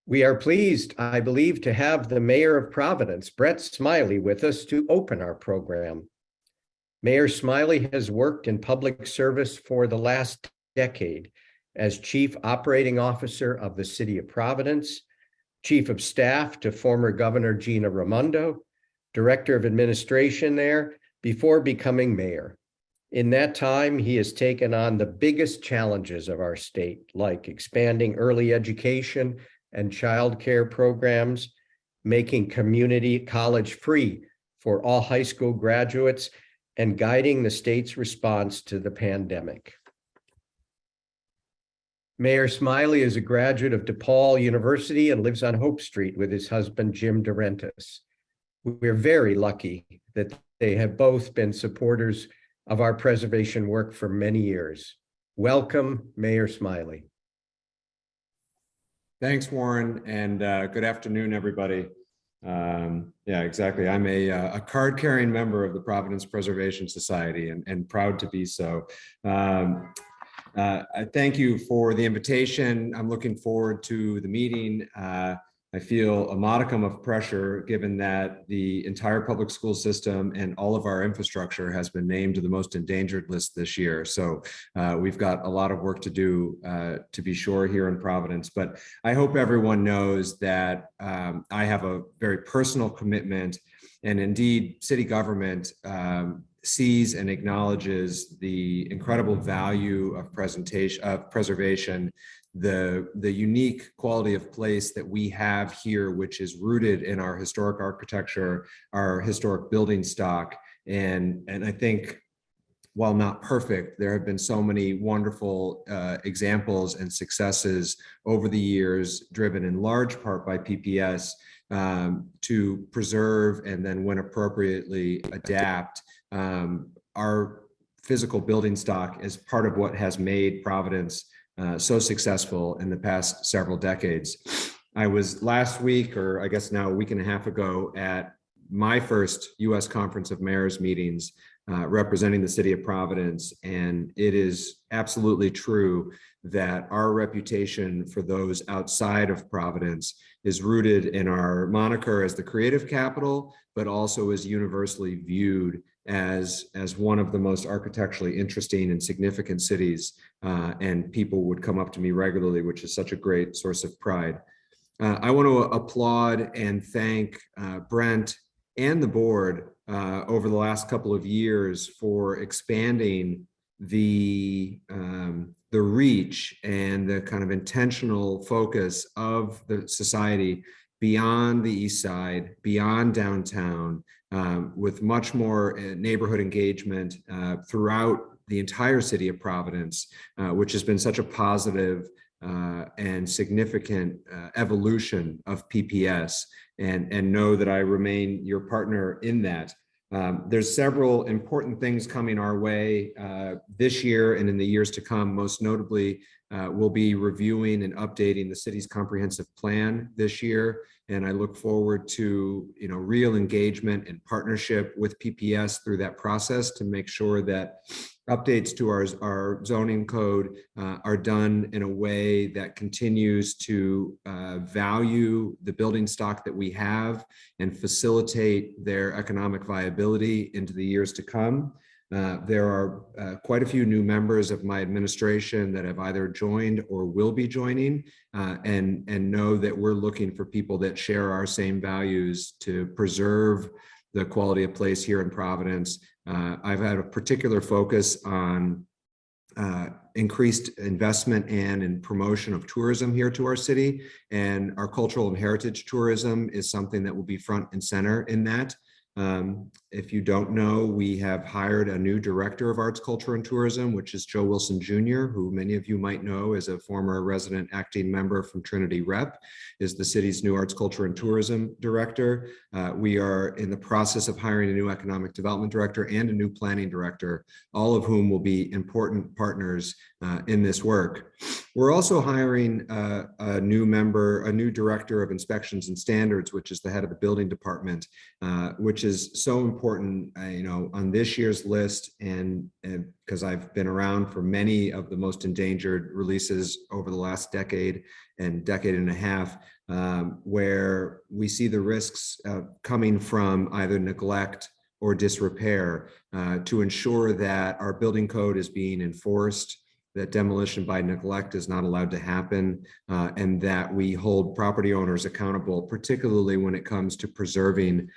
We are pleased, I believe, to have the Mayor of Providence, Brett Smiley, with us to open our program. Mayor Smiley has worked in public service for the last decade as Chief Operating Officer of the City of Providence, Chief of Staff to former Governor Gina Raimondo, Director of Administration there, before becoming mayor. In that time, he has taken on the biggest challenges of our state, like expanding early education and childcare programs, making community college free for all high school graduates, and guiding the state's response to the pandemic. Mayor Smiley is a graduate of DePaul University and lives on Hope Street with his husband, Jim DeRentis. We're very lucky that they have both been supporters of our preservation work for many years. Welcome, Mayor Smiley. Thanks, Warren, and good afternoon, everybody. Yeah, exactly. I'm a card-carrying member of the Providence Preservation Society and proud to be so. I thank you for the invitation. I'm looking forward to the meeting. I feel a modicum of pressure given that the entire public school system and all of our infrastructure has been named to the most endangered list this year. So we've got a lot of work to do to be sure here in Providence. But I hope everyone knows that I have a very personal commitment, and indeed city government sees and acknowledges the incredible value of preservation, the unique quality of place that we have here, which is rooted in our historic architecture, our historic building stock. And I think, while not perfect, there have been so many wonderful examples and successes over the years, driven in large part by PPS, to preserve and then, when appropriately, adapt our physical building stock as part of what has made Providence so successful in the past several decades. I was last week, or I guess now a week and a half ago, at my first U.S. Conference of Mayors meetings representing the city of Providence, and it is absolutely true that our reputation for those outside of Providence is rooted in our moniker as the creative capital, but also is universally viewed as one of the most architecturally interesting and significant cities, and people would come up to me regularly, which is such a great source of pride. I want to applaud and thank Brent and the board over the last couple of years for expanding the reach and the kind of intentional focus of the society beyond the East Side, beyond downtown, with much more neighborhood engagement throughout the entire city of Providence, which has been such a positive and significant evolution of PPS, and know that I remain your partner in that. There's several important things coming our way this year and in the years to come. Most notably, we'll be reviewing and updating the city's comprehensive plan this year, and I look forward to real engagement and partnership with PPS through that process to make sure that updates to our zoning code are done in a way that continues to value the building stock that we have and facilitate their economic viability into the years to come. There are quite a few new members of my administration that have either joined or will be joining, and know that we're looking for people that share our same values to preserve the quality of place here in Providence. I've had a particular focus on increased investment and promotion of tourism here to our city, and our cultural and heritage tourism is something that will be front and center in that. If you don't know, we have hired a new director of arts, culture, and tourism, which is Joe Wilson Jr., who many of you might know as a former resident acting member from Trinity Rep, is the city's new arts, culture, and tourism director. We are in the process of hiring a new economic development director and a new planning director, all of whom will be important partners in this work. We're also hiring a new member, a new director of inspections and standards, which is the head of the building department, which is so important, on this year's list. And because I've been around for many of the most endangered releases over the last decade and a half, where we see the risks coming from either neglect or disrepair, to ensure that our building code is being enforced, that demolition by neglect is not allowed to happen, and that we hold property owners accountable, particularly when it comes to preserving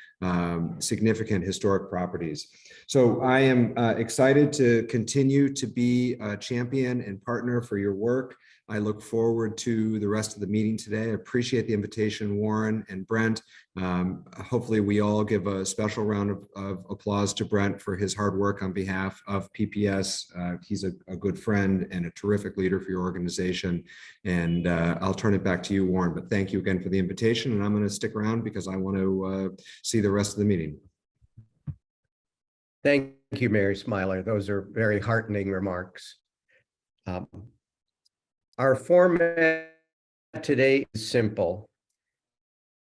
significant historic properties. So I am excited to continue to be a champion and partner for your work. I look forward to the rest of the meeting today. I appreciate the invitation, Warren and Brent. Hopefully we all give a special round of applause to Brent for his hard work on behalf of PPS. He's a good friend and a terrific leader for your organization. And I'll turn it back to you, Warren, but thank you again for the invitation. And I'm going to stick around because I want to see the rest of the meeting. Thank you, Mayor Smiler. Those are very heartening remarks. Our format today is simple.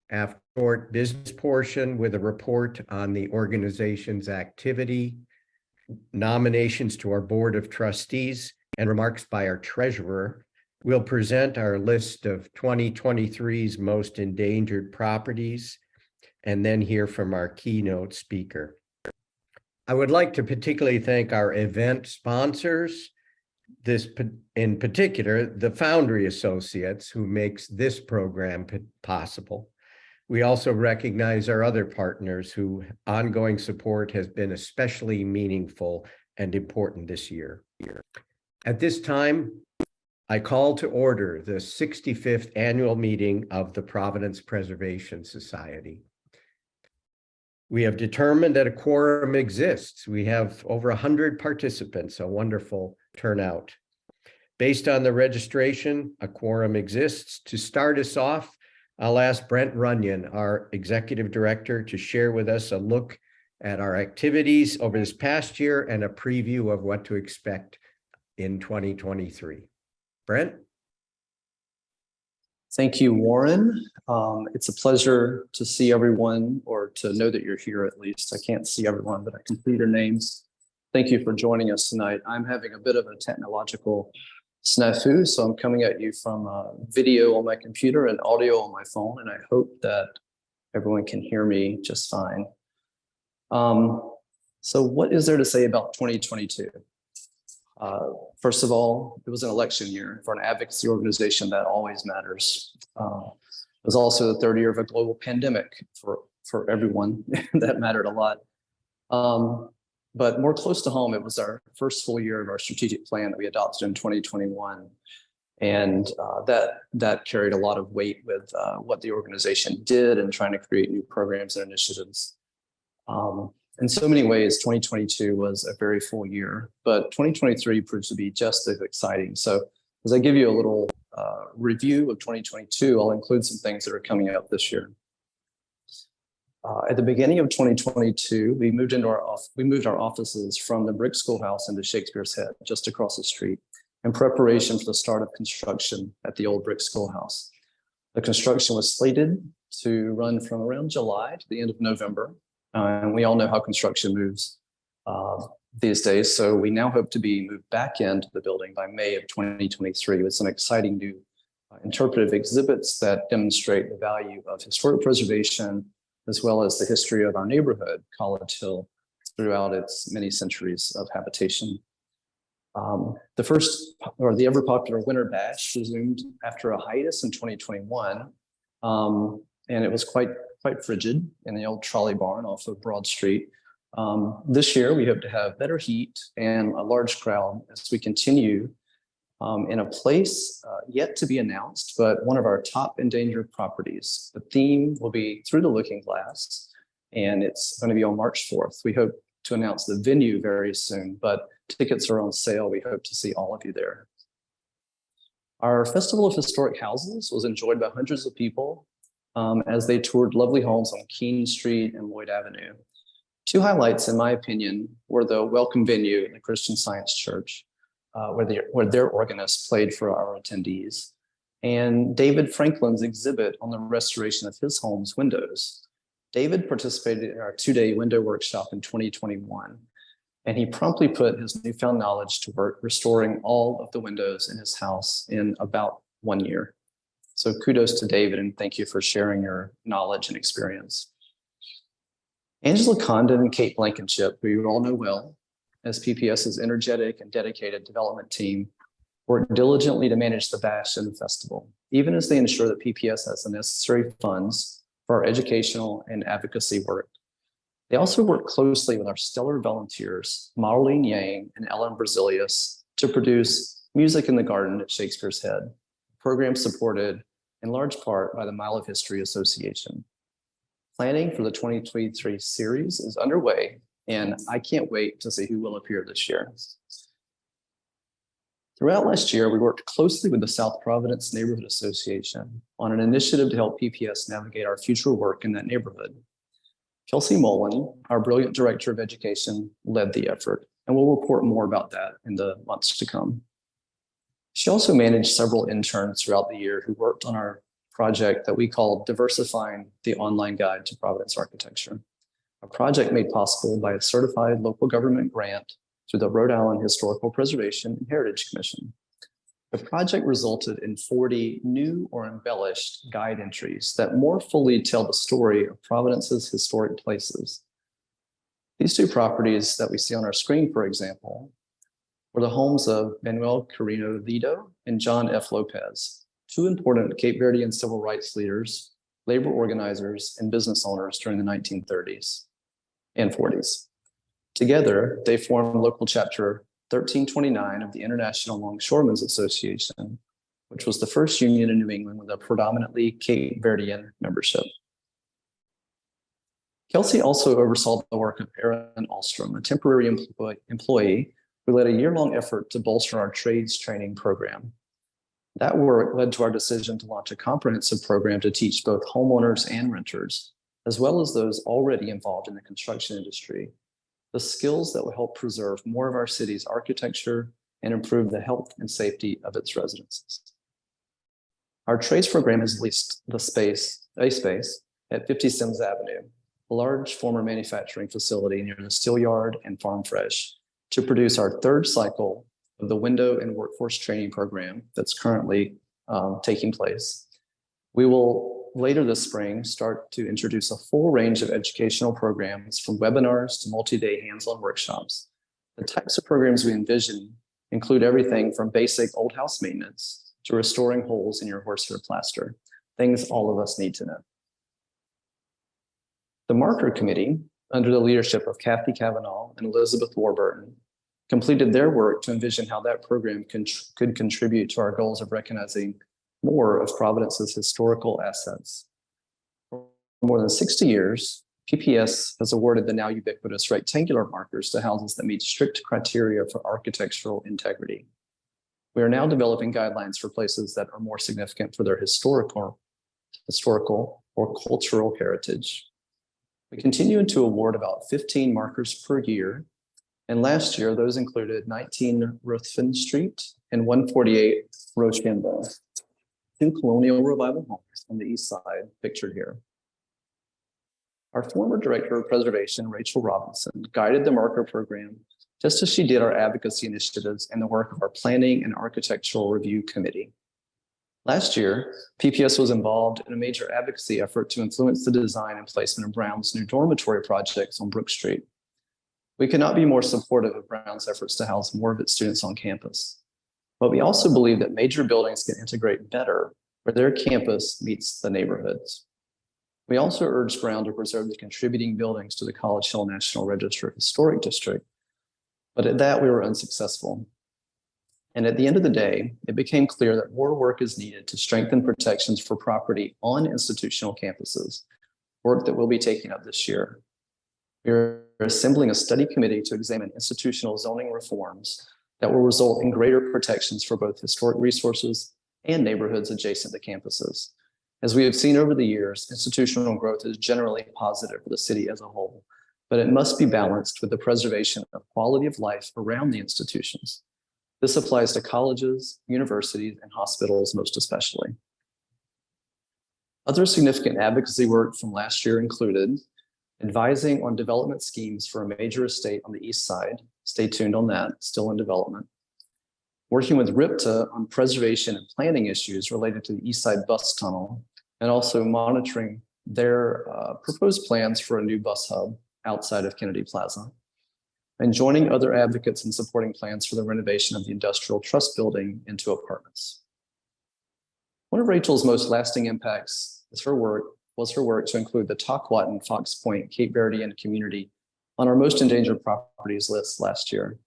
After a short business portion with a report on the organization's activity, nominations to our Board of Trustees, and remarks by our treasurer, we'll present our list of 2023's most endangered properties and then hear from our keynote speaker. I would like to particularly thank our event sponsors, in particular, the Foundry Associates, who makes this program possible. We also recognize our other partners whose ongoing support has been especially meaningful and important this year. At this time, I call to order the 65th annual meeting of the Providence Preservation Society. We have determined that a quorum exists. We have over 100 participants, a wonderful turnout. Based on the registration, a quorum exists. To start us off, I'll ask Brent Runyon, our Executive Director, to share with us a look at our activities over this past year and a preview of what to expect in 2023. Brent? Thank you, Warren. It's a pleasure to see everyone, or to know that you're here at least. I can't see everyone, but I can see your names. Thank you for joining us tonight. I'm having a bit of a technological snafu, so I'm coming at you from video on my computer and audio on my phone, and I hope that everyone can hear me just fine. So what is there to say about 2022? First of all, it was an election year. For an advocacy organization, that always matters. It was also the third year of a global pandemic for everyone. That mattered a lot. But more close to home, it was our first full year of our strategic plan that we adopted in 2021. And that carried a lot of weight with what the organization did and trying to create new programs and initiatives. In so many ways, 2022 was a very full year, but 2023 proves to be just as exciting. So as I give you a little review of 2022, I'll include some things that are coming up this year. At the beginning of 2022, we moved our offices from the brick schoolhouse into Shakespeare's Head, just across the street, in preparation for the start of construction at the old brick schoolhouse. The construction was slated to run from around July to the end of November. And we all know how construction moves these days. So we now hope to be moved back into the building by May of 2023 with some exciting new interpretive exhibits that demonstrate the value of historic preservation, as well as the history of our neighborhood, College Hill, throughout its many centuries of habitation. The ever popular Winter Bash resumed after a hiatus in 2021. And it was quite frigid in the old trolley barn off of Broad Street. This year, we hope to have better heat and a large crowd as we continue in a place yet to be announced, but one of our top endangered properties. The theme will be Through the Looking Glass, and it's going to be on March 4th. We hope to announce the venue very soon, but tickets are on sale. We hope to see all of you there. Our Festival of Historic Houses was enjoyed by hundreds of people as they toured lovely homes on Keene Street and Lloyd Avenue. Two highlights, in my opinion, were the welcome venue at the Christian Science Church. where their organist played for our attendees, and David Franklin's exhibit on the restoration of his home's windows. David participated in our two-day window workshop in 2021, and he promptly put his newfound knowledge to work restoring all of the windows in his house in about 1 year. So kudos to David, and thank you for sharing your knowledge and experience. Angela Condon and Kate Blankenship, who you all know well, as PPS's energetic and dedicated development team, work diligently to manage the bash and the festival, even as they ensure that PPS has the necessary funds for our educational and advocacy work. They also work closely with our stellar volunteers, Marlene Yang and Ellen Brazilius, to produce Music in the Garden at Shakespeare's Head, a program supported in large part by the Mile of History Association. Planning for the 2023 series is underway, and I can't wait to see who will appear this year. Throughout last year, we worked closely with the South Providence Neighborhood Association on an initiative to help PPS navigate our future work in that neighborhood. Kelsey Mullen, our brilliant director of education, led the effort, and we'll report more about that in the months to come. She also managed several interns throughout the year who worked on our project that we call Diversifying the Online Guide to Providence Architecture, a project made possible by a certified local government grant through the Rhode Island Historical Preservation and Heritage Commission. The project resulted in 40 new or embellished guide entries that more fully tell the story of Providence's historic places. These two properties that we see on our screen, for example, were the homes of Manuel Carino Lido and John F. Lopez, two important Cape Verdean civil rights leaders, labor organizers, and business owners during the 1930s and 40s. Together, they formed local chapter 1329 of the International Longshoremen's Association, which was the first union in New England with a predominantly Cape Verdean membership. Kelsey also oversaw the work of Aaron Alstrom, a temporary employee who led a year-long effort to bolster our trades training program. That work led to our decision to launch a comprehensive program to teach both homeowners and renters, as well as those already involved in the construction industry, the skills that will help preserve more of our city's architecture and improve the health and safety of its residents. Our trades program has leased a space at 50 Sims Avenue, a large former manufacturing facility near the Steel Yard and Farm Fresh, to produce our third cycle of the window and workforce training program that's currently taking place. We will later this spring start to introduce a full range of educational programs, from webinars to multi-day hands-on workshops. The types of programs we envision include everything from basic old house maintenance to restoring holes in your horsehair plaster, things all of us need to know. The Marker Committee, under the leadership of Kathy Cavanaugh and Elizabeth Warburton, completed their work to envision how that program could contribute to our goals of recognizing more of Providence's historical assets. For more than 60 years, PPS has awarded the now ubiquitous rectangular markers to houses that meet strict criteria for architectural integrity. We are now developing guidelines for places that are more significant for their historical or cultural heritage. We continue to award about 15 markers per year, and last year those included 19 Ruthven Street and 148 Rochambeau, two colonial revival homes on the east side, pictured here. Our former director of preservation, Rachel Robinson, guided the marker program just as she did our advocacy initiatives and the work of our planning and architectural review committee. Last year, PPS was involved in a major advocacy effort to influence the design and placement of Brown's new dormitory projects on Brook Street. We could not be more supportive of Brown's efforts to house more of its students on campus. But we also believe that major buildings can integrate better where their campus meets the neighborhoods. We also urged Brown to preserve the contributing buildings to the College Hill National Register Historic District, but at that we were unsuccessful. And at the end of the day, it became clear that more work is needed to strengthen protections for property on institutional campuses, work that we'll be taking up this year. We are assembling a study committee to examine institutional zoning reforms that will result in greater protections for both historic resources and neighborhoods adjacent to campuses. As we have seen over the years, institutional growth is generally positive for the city as a whole, but it must be balanced with the preservation of quality of life around the institutions. This applies to colleges, universities, and hospitals most especially. Other significant advocacy work from last year included advising on development schemes for a major estate on the east side. Stay tuned on that, still in development. Working with RIPTA on preservation and planning issues related to the east side bus tunnel, and also monitoring their proposed plans for a new bus hub outside of Kennedy Plaza, and joining other advocates in supporting plans for the renovation of the Industrial Trust Building into apartments. One of Rachel's most lasting impacts was her work to include the Talkwatton, Fox Point, Cape Verdean community on our most endangered properties list last year.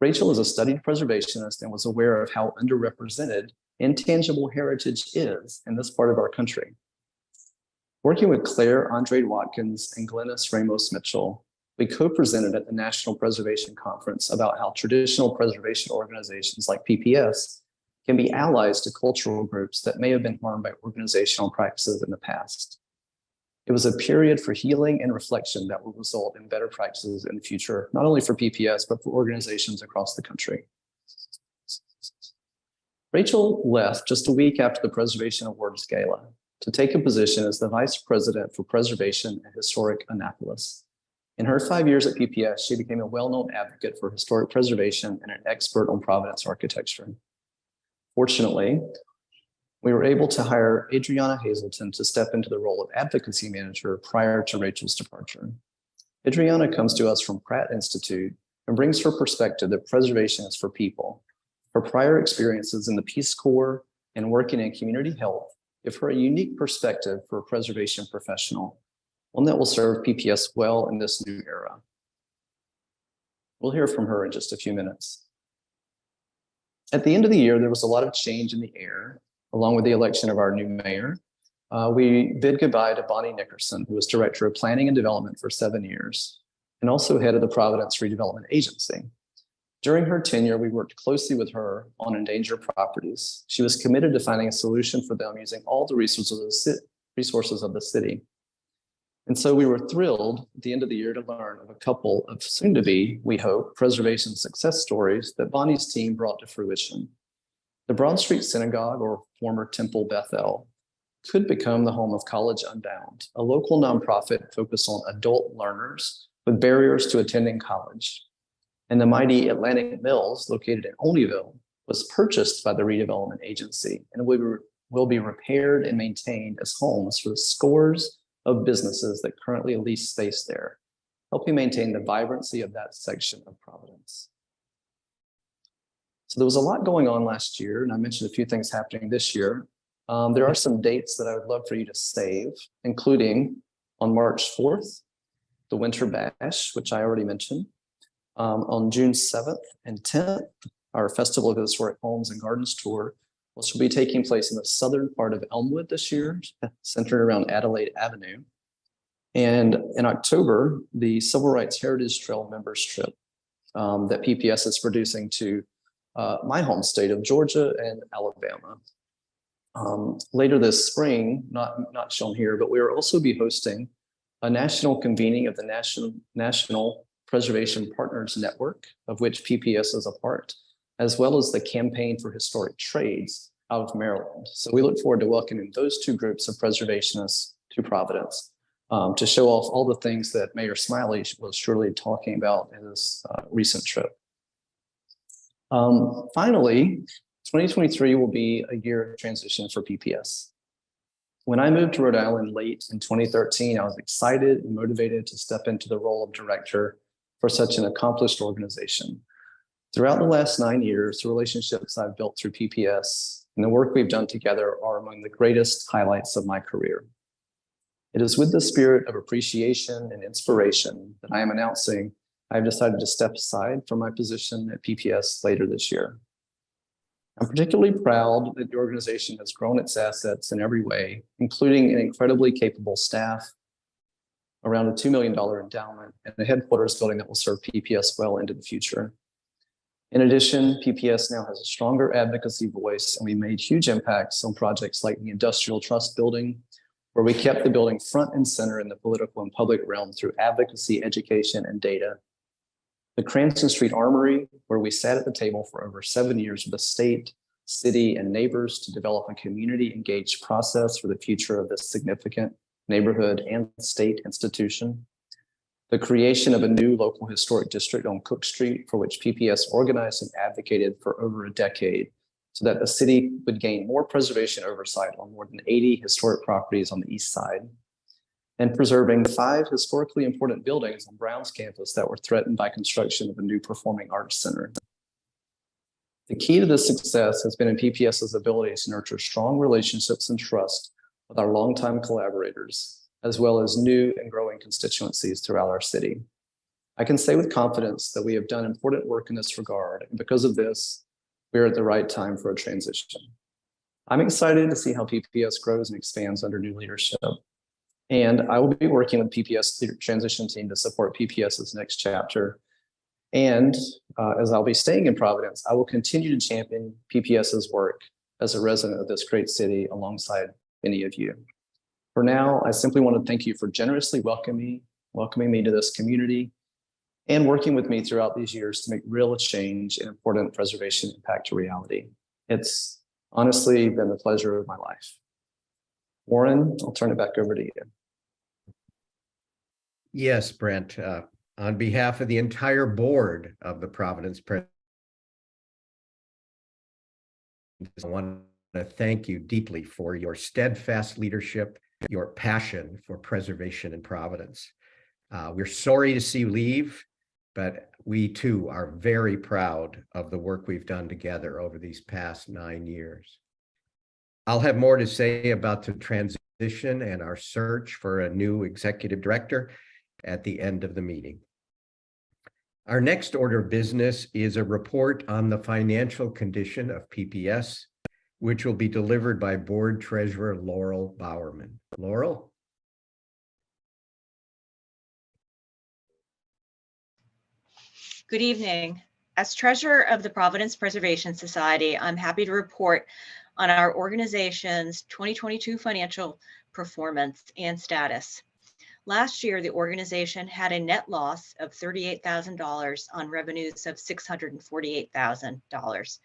Rachel is a studied preservationist and was aware of how underrepresented intangible heritage is in this part of our country. Working with Claire Andrade Watkins and Glennis Ramos Mitchell, we co-presented at the National Preservation Conference about how traditional preservation organizations like PPS can be allies to cultural groups that may have been harmed by organizational practices in the past. It was a period for healing and reflection that will result in better practices in the future, not only for PPS, but for organizations across the country. Rachel left just a week after the Preservation Awards Gala to take a position as the Vice President for Preservation at Historic Annapolis. In her 5 years at PPS, she became a well-known advocate for historic preservation and an expert on Providence architecture. Fortunately, we were able to hire Adriana Hazelton to step into the role of advocacy manager prior to Rachel's departure. Adriana comes to us from Pratt Institute and brings her perspective that preservation is for people. Her prior experiences in the Peace Corps and working in community health give her a unique perspective for a preservation professional, one that will serve PPS well in this new era. We'll hear from her in just a few minutes. At the end of the year, there was a lot of change in the air, along with the election of our new mayor. We bid goodbye to Bonnie Nickerson, who was Director of Planning and Development for 7 years, and also head of the Providence Redevelopment Agency. During her tenure, we worked closely with her on endangered properties. She was committed to finding a solution for them using all the resources of the city. And so we were thrilled at the end of the year to learn of a couple of soon-to-be, we hope, preservation success stories that Bonnie's team brought to fruition. The Broad Street Synagogue, or former Temple Bethel, could become the home of College Unbound, a local nonprofit focused on adult learners with barriers to attending college. And the mighty Atlantic Mills, located in Olneyville, was purchased by the redevelopment agency and will be repaired and maintained as homes for the scores of businesses that currently lease space there, helping maintain the vibrancy of that section of Providence. So there was a lot going on last year, and I mentioned a few things happening this year. There are some dates that I would love for you to save, including on March 4th, the Winter Bash, which I already mentioned. On June 7th and 10th, our Festival of Historic Homes and Gardens tour, which will be taking place in the southern part of Elmwood this year, centered around Adelaide Avenue. And in October, the Civil Rights Heritage Trail members trip that PPS is producing to my home state of Georgia and Alabama. Later this spring, not shown here, but we will also be hosting a national convening of the National Preservation Partners Network, of which PPS is a part, as well as the Campaign for Historic Trades out of Maryland. So we look forward to welcoming those two groups of preservationists to Providence to show off all the things that Mayor Smiley was surely talking about in this recent trip. Finally, 2023 will be a year of transition for PPS. When I moved to Rhode Island late in 2013, I was excited and motivated to step into the role of director for such an accomplished organization. Throughout the last 9 years, the relationships I've built through PPS and the work we've done together are among the greatest highlights of my career. It is with the spirit of appreciation and inspiration that I am announcing I've decided to step aside from my position at PPS later this year. I'm particularly proud that the organization has grown its assets in every way, including an incredibly capable staff, around a $2 million endowment, and a headquarters building that will serve PPS well into the future. In addition, PPS now has a stronger advocacy voice, and we made huge impacts on projects like the Industrial Trust Building, where we kept the building front and center in the political and public realm through advocacy, education, and data. The Cranston Street Armory, where we sat at the table for over 7 years with the state, city, and neighbors to develop a community-engaged process for the future of this significant neighborhood and state institution. The creation of a new local historic district on Cook Street, for which PPS organized and advocated for over a decade, so that the city would gain more preservation oversight on more than 80 historic properties on the east side, and preserving 5 historically important buildings on Brown's campus that were threatened by construction of a new performing arts center. The key to this success has been in PPS's ability to nurture strong relationships and trust with our longtime collaborators, as well as new and growing constituencies throughout our city. I can say with confidence that we have done important work in this regard, and because of this, we are at the right time for a transition. I'm excited to see how PPS grows and expands under new leadership. And I will be working with PPS transition team to support PPS's next chapter. And as I'll be staying in Providence, I will continue to champion PPS's work as a resident of this great city alongside many of you. For now, I simply want to thank you for generously welcoming me to this community and working with me throughout these years to make real change and important preservation impact a reality. It's honestly been the pleasure of my life. Warren, I'll turn it back over to you. Yes, Brent, on behalf of the entire board of the Providence Press, I want to thank you deeply for your steadfast leadership, your passion for preservation in Providence. We're sorry to see you leave, but we too are very proud of the work we've done together over these past 9 years. I'll have more to say about the transition and our search for a new executive director at the end of the meeting. Our next order of business is a report on the financial condition of PPS, which will be delivered by Board Treasurer Laurel Bowerman. Laurel? Good evening. As treasurer of the Providence Preservation Society, I'm happy to report on our organization's 2022 financial performance and status. Last year, the organization had a net loss of $38,000 on revenues of $648,000.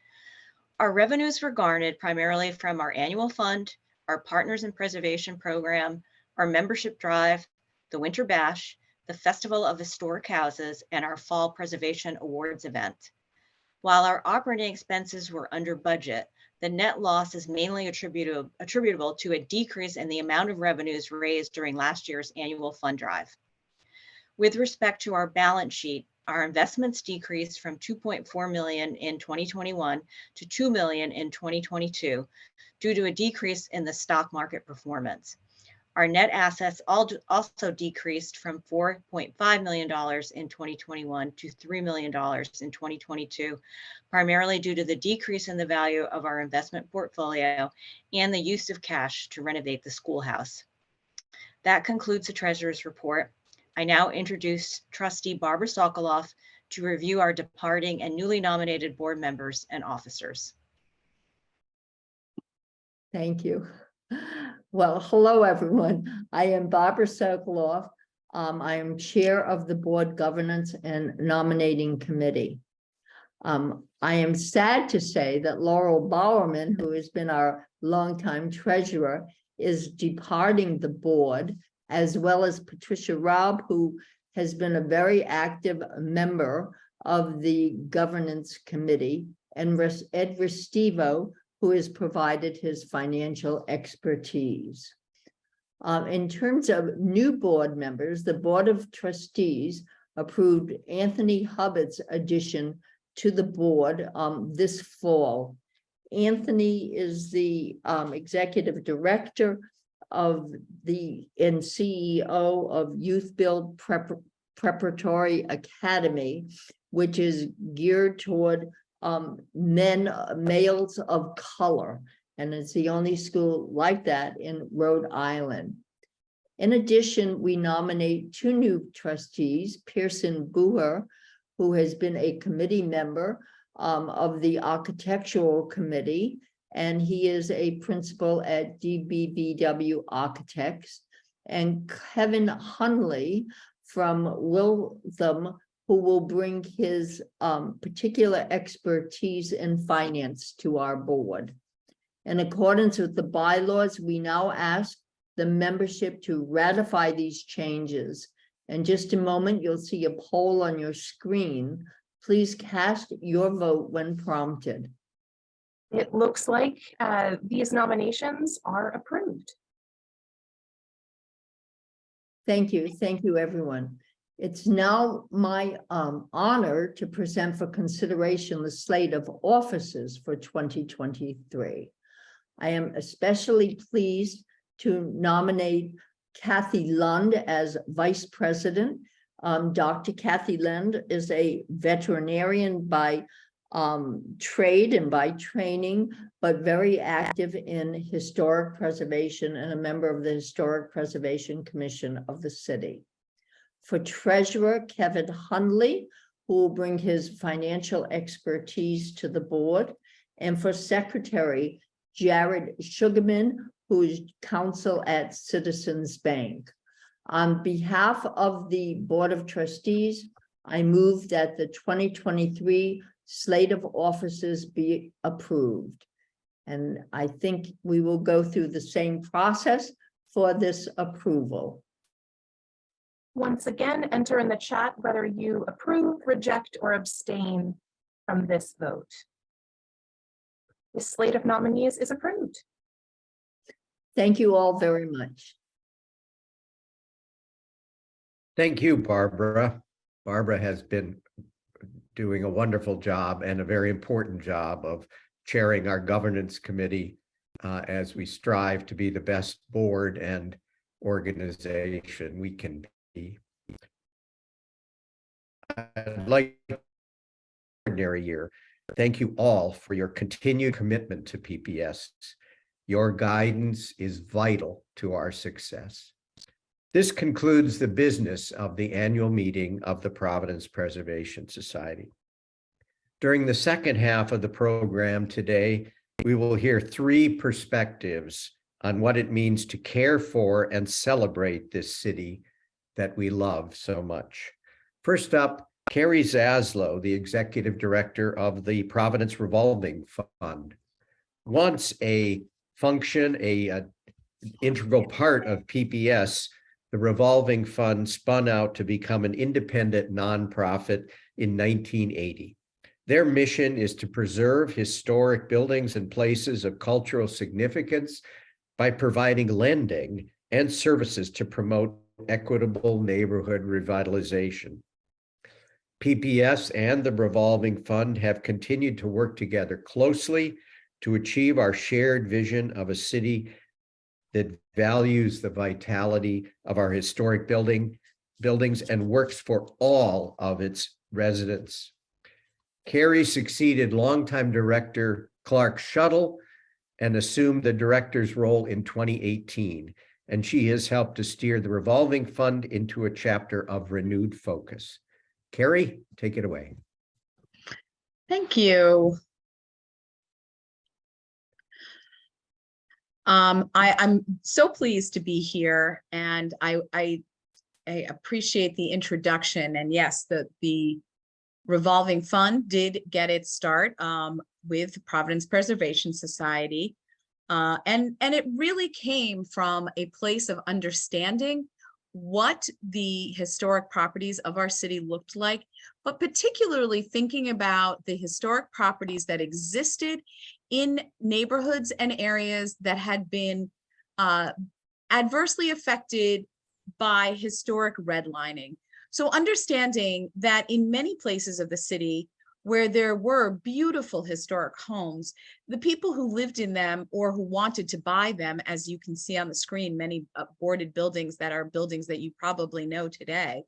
Our revenues were garnered primarily from our annual fund, our Partners in Preservation program, our membership drive, the Winter Bash, the Festival of Historic Houses, and our Fall Preservation Awards event. While our operating expenses were under budget, the net loss is mainly attributable to a decrease in the amount of revenues raised during last year's annual fund drive. With respect to our balance sheet, our investments decreased from $2.4 million in 2021 to $2 million in 2022 due to a decrease in the stock market performance. Our net assets also decreased from $4.5 million in 2021 to $3 million in 2022, primarily due to the decrease in the value of our investment portfolio and the use of cash to renovate the schoolhouse. That concludes the treasurer's report. I now introduce Trustee Barbara Sokoloff to review our departing and newly nominated board members and officers. Thank you. Well, hello, everyone. I am Barbara Sokoloff. I am chair of the Board Governance and Nominating Committee. I am sad to say that Laurel Bowerman, who has been our longtime treasurer, is departing the board, as well as Patricia Raub, who has been a very active member of the Governance Committee, and Ed Restivo, who has provided his financial expertise. In terms of new board members, the Board of Trustees approved Anthony Hubbard's addition to the board this fall. Anthony is the executive director of and CEO of Youth Build Preparatory Academy, which is geared toward males of color, and it's the only school like that in Rhode Island. In addition, we nominate 2 new trustees, Pearson Booher, who has been a committee member of the Architectural Committee, and he is a principal at DBVW Architects, and Kevin Hunley from Wiltham who will bring his particular expertise in finance to our board. In accordance with the bylaws, we now ask the membership to ratify these changes. In just a moment, you'll see a poll on your screen. Please cast your vote when prompted. It looks like these nominations are approved. Thank you, everyone. It's now my honor to present for consideration the slate of offices for 2023. I am especially pleased to nominate Kathy Lund as Vice President. Dr. Kathy Lund is a veterinarian by trade and by training, but very active in historic preservation and a member of the Historic Preservation Commission of the city. For treasurer, Kevin Hundley, who will bring his financial expertise to the board. And for secretary, Jared Sugarman, who is counsel at Citizens Bank. On behalf of the Board of Trustees, I move that the 2023 slate of offices be approved. And I think we will go through the same process for this approval. Once again, enter in the chat whether you approve, reject, or abstain from this vote. This slate of nominees is approved. Thank you all very much. Thank you, Barbara. Barbara has been doing a wonderful job and a very important job of chairing our governance committee as we strive to be the best board and organization we can be. I'd like ordinary year. Thank you all for your continued commitment to PPS. Your guidance is vital to our success. This concludes the business of the annual meeting of the Providence Preservation Society. During the second half of the program today, we will hear three perspectives on what it means to care for and celebrate this city that we love so much. First up, Carrie Zaslow, the executive director of the Providence Revolving Fund. Once a function, an integral part of PPS, the Revolving Fund spun out to become an independent nonprofit in 1980. Their mission is to preserve historic buildings and places of cultural significance by providing lending and services to promote equitable neighborhood revitalization. PPS and the Revolving Fund have continued to work together closely to achieve our shared vision of a city that values the vitality of our historic buildings and works for all of its residents. Carrie succeeded longtime director Clark Shuttle and assumed the director's role in 2018, and she has helped to steer the Revolving Fund into a chapter of renewed focus. Carrie, take it away. Thank you. I'm so pleased to be here, and I appreciate the introduction. And yes, the Revolving Fund did get its start with Providence Preservation Society, and it really came from a place of understanding what the historic properties of our city looked like, but particularly thinking about the historic properties that existed in neighborhoods and areas that had been adversely affected by historic redlining. So understanding that in many places of the city where there were beautiful historic homes, the people who lived in them or who wanted to buy them, as you can see on the screen, many boarded buildings that are buildings that you probably know today,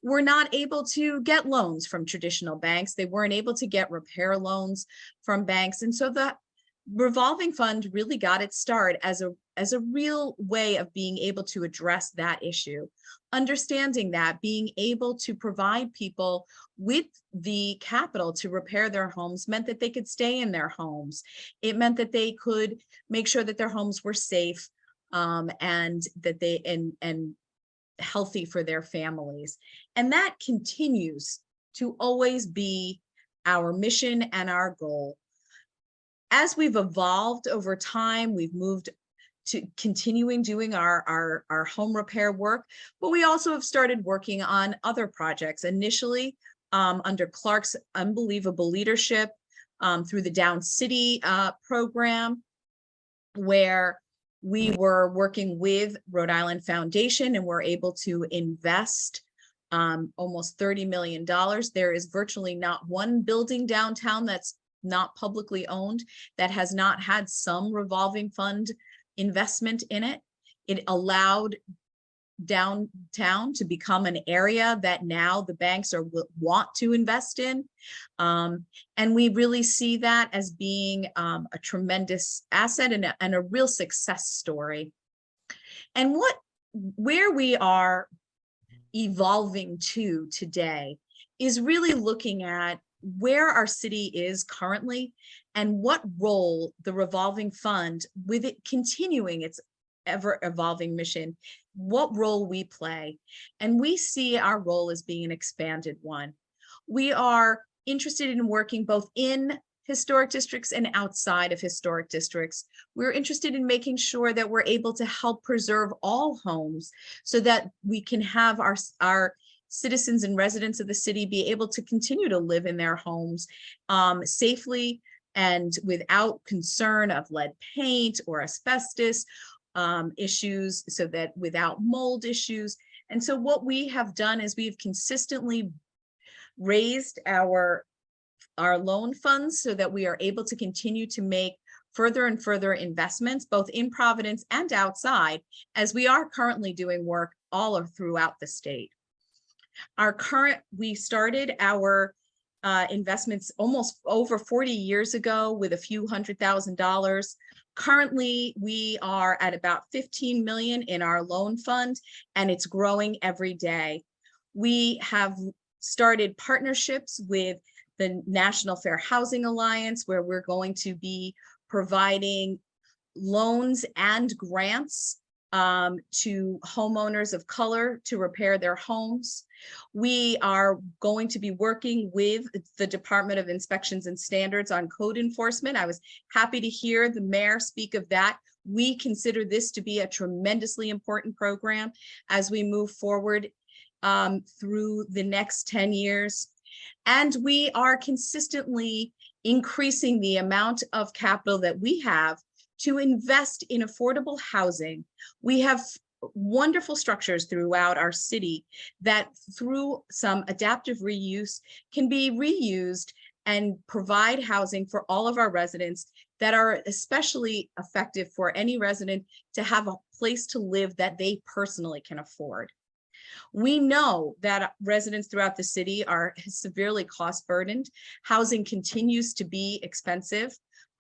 were not able to get loans from traditional banks. They weren't able to get repair loans from banks. And so the Revolving Fund really got its start as a real way of being able to address that issue. Understanding that being able to provide people with the capital to repair their homes meant that they could stay in their homes. It meant that they could make sure that their homes were safe, and that they and healthy for their families. And that continues to always be our mission and our goal. As we've evolved over time, we've moved to continuing doing our home repair work, but we also have started working on other projects. Initially, under Clark's unbelievable leadership, through the Down City program, where we were working with Rhode Island Foundation and were able to invest almost $30 million. There is virtually not one building downtown that's not publicly owned that has not had some revolving fund investment in it. It allowed downtown to become an area that now the banks want to invest in. And we really see that as being a tremendous asset and a real success story. And where we are evolving to today is really looking at where our city is currently and what role the revolving fund, with it continuing its ever evolving mission, what role we play. And we see our role as being an expanded one. We are interested in working both in historic districts and outside of historic districts. We're interested in making sure that we're able to help preserve all homes so that we can have our citizens and residents of the city be able to continue to live in their homes safely and without concern of lead paint or asbestos issues, so that without mold issues. And so what we have done is we've consistently raised our loan funds so that we are able to continue to make further and further investments, both in Providence and outside, as we are currently doing work all throughout the state. We started our investments almost over 40 years ago with a few $100,000. Currently, we are at about 15 million in our loan fund, and it's growing every day. We have started partnerships with the National Fair Housing Alliance, where we're going to be providing loans and grants to homeowners of color to repair their homes. We are going to be working with the Department of Inspections and Standards on code enforcement. I was happy to hear the mayor speak of that. We consider this to be a tremendously important program as we move forward through the next 10 years. And we are consistently increasing the amount of capital that we have to invest in affordable housing. We have wonderful structures throughout our city that, through some adaptive reuse, can be reused and provide housing for all of our residents that are especially effective for any resident to have a place to live that they personally can afford. We know that residents throughout the city are severely cost burdened. Housing continues to be expensive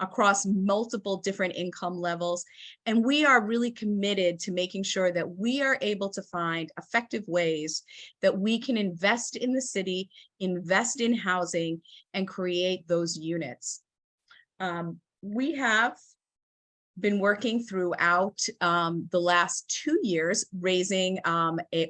across multiple different income levels. And we are really committed to making sure that we are able to find effective ways that we can invest in the city, invest in housing, and create those units. We have been working throughout the last 2 years, raising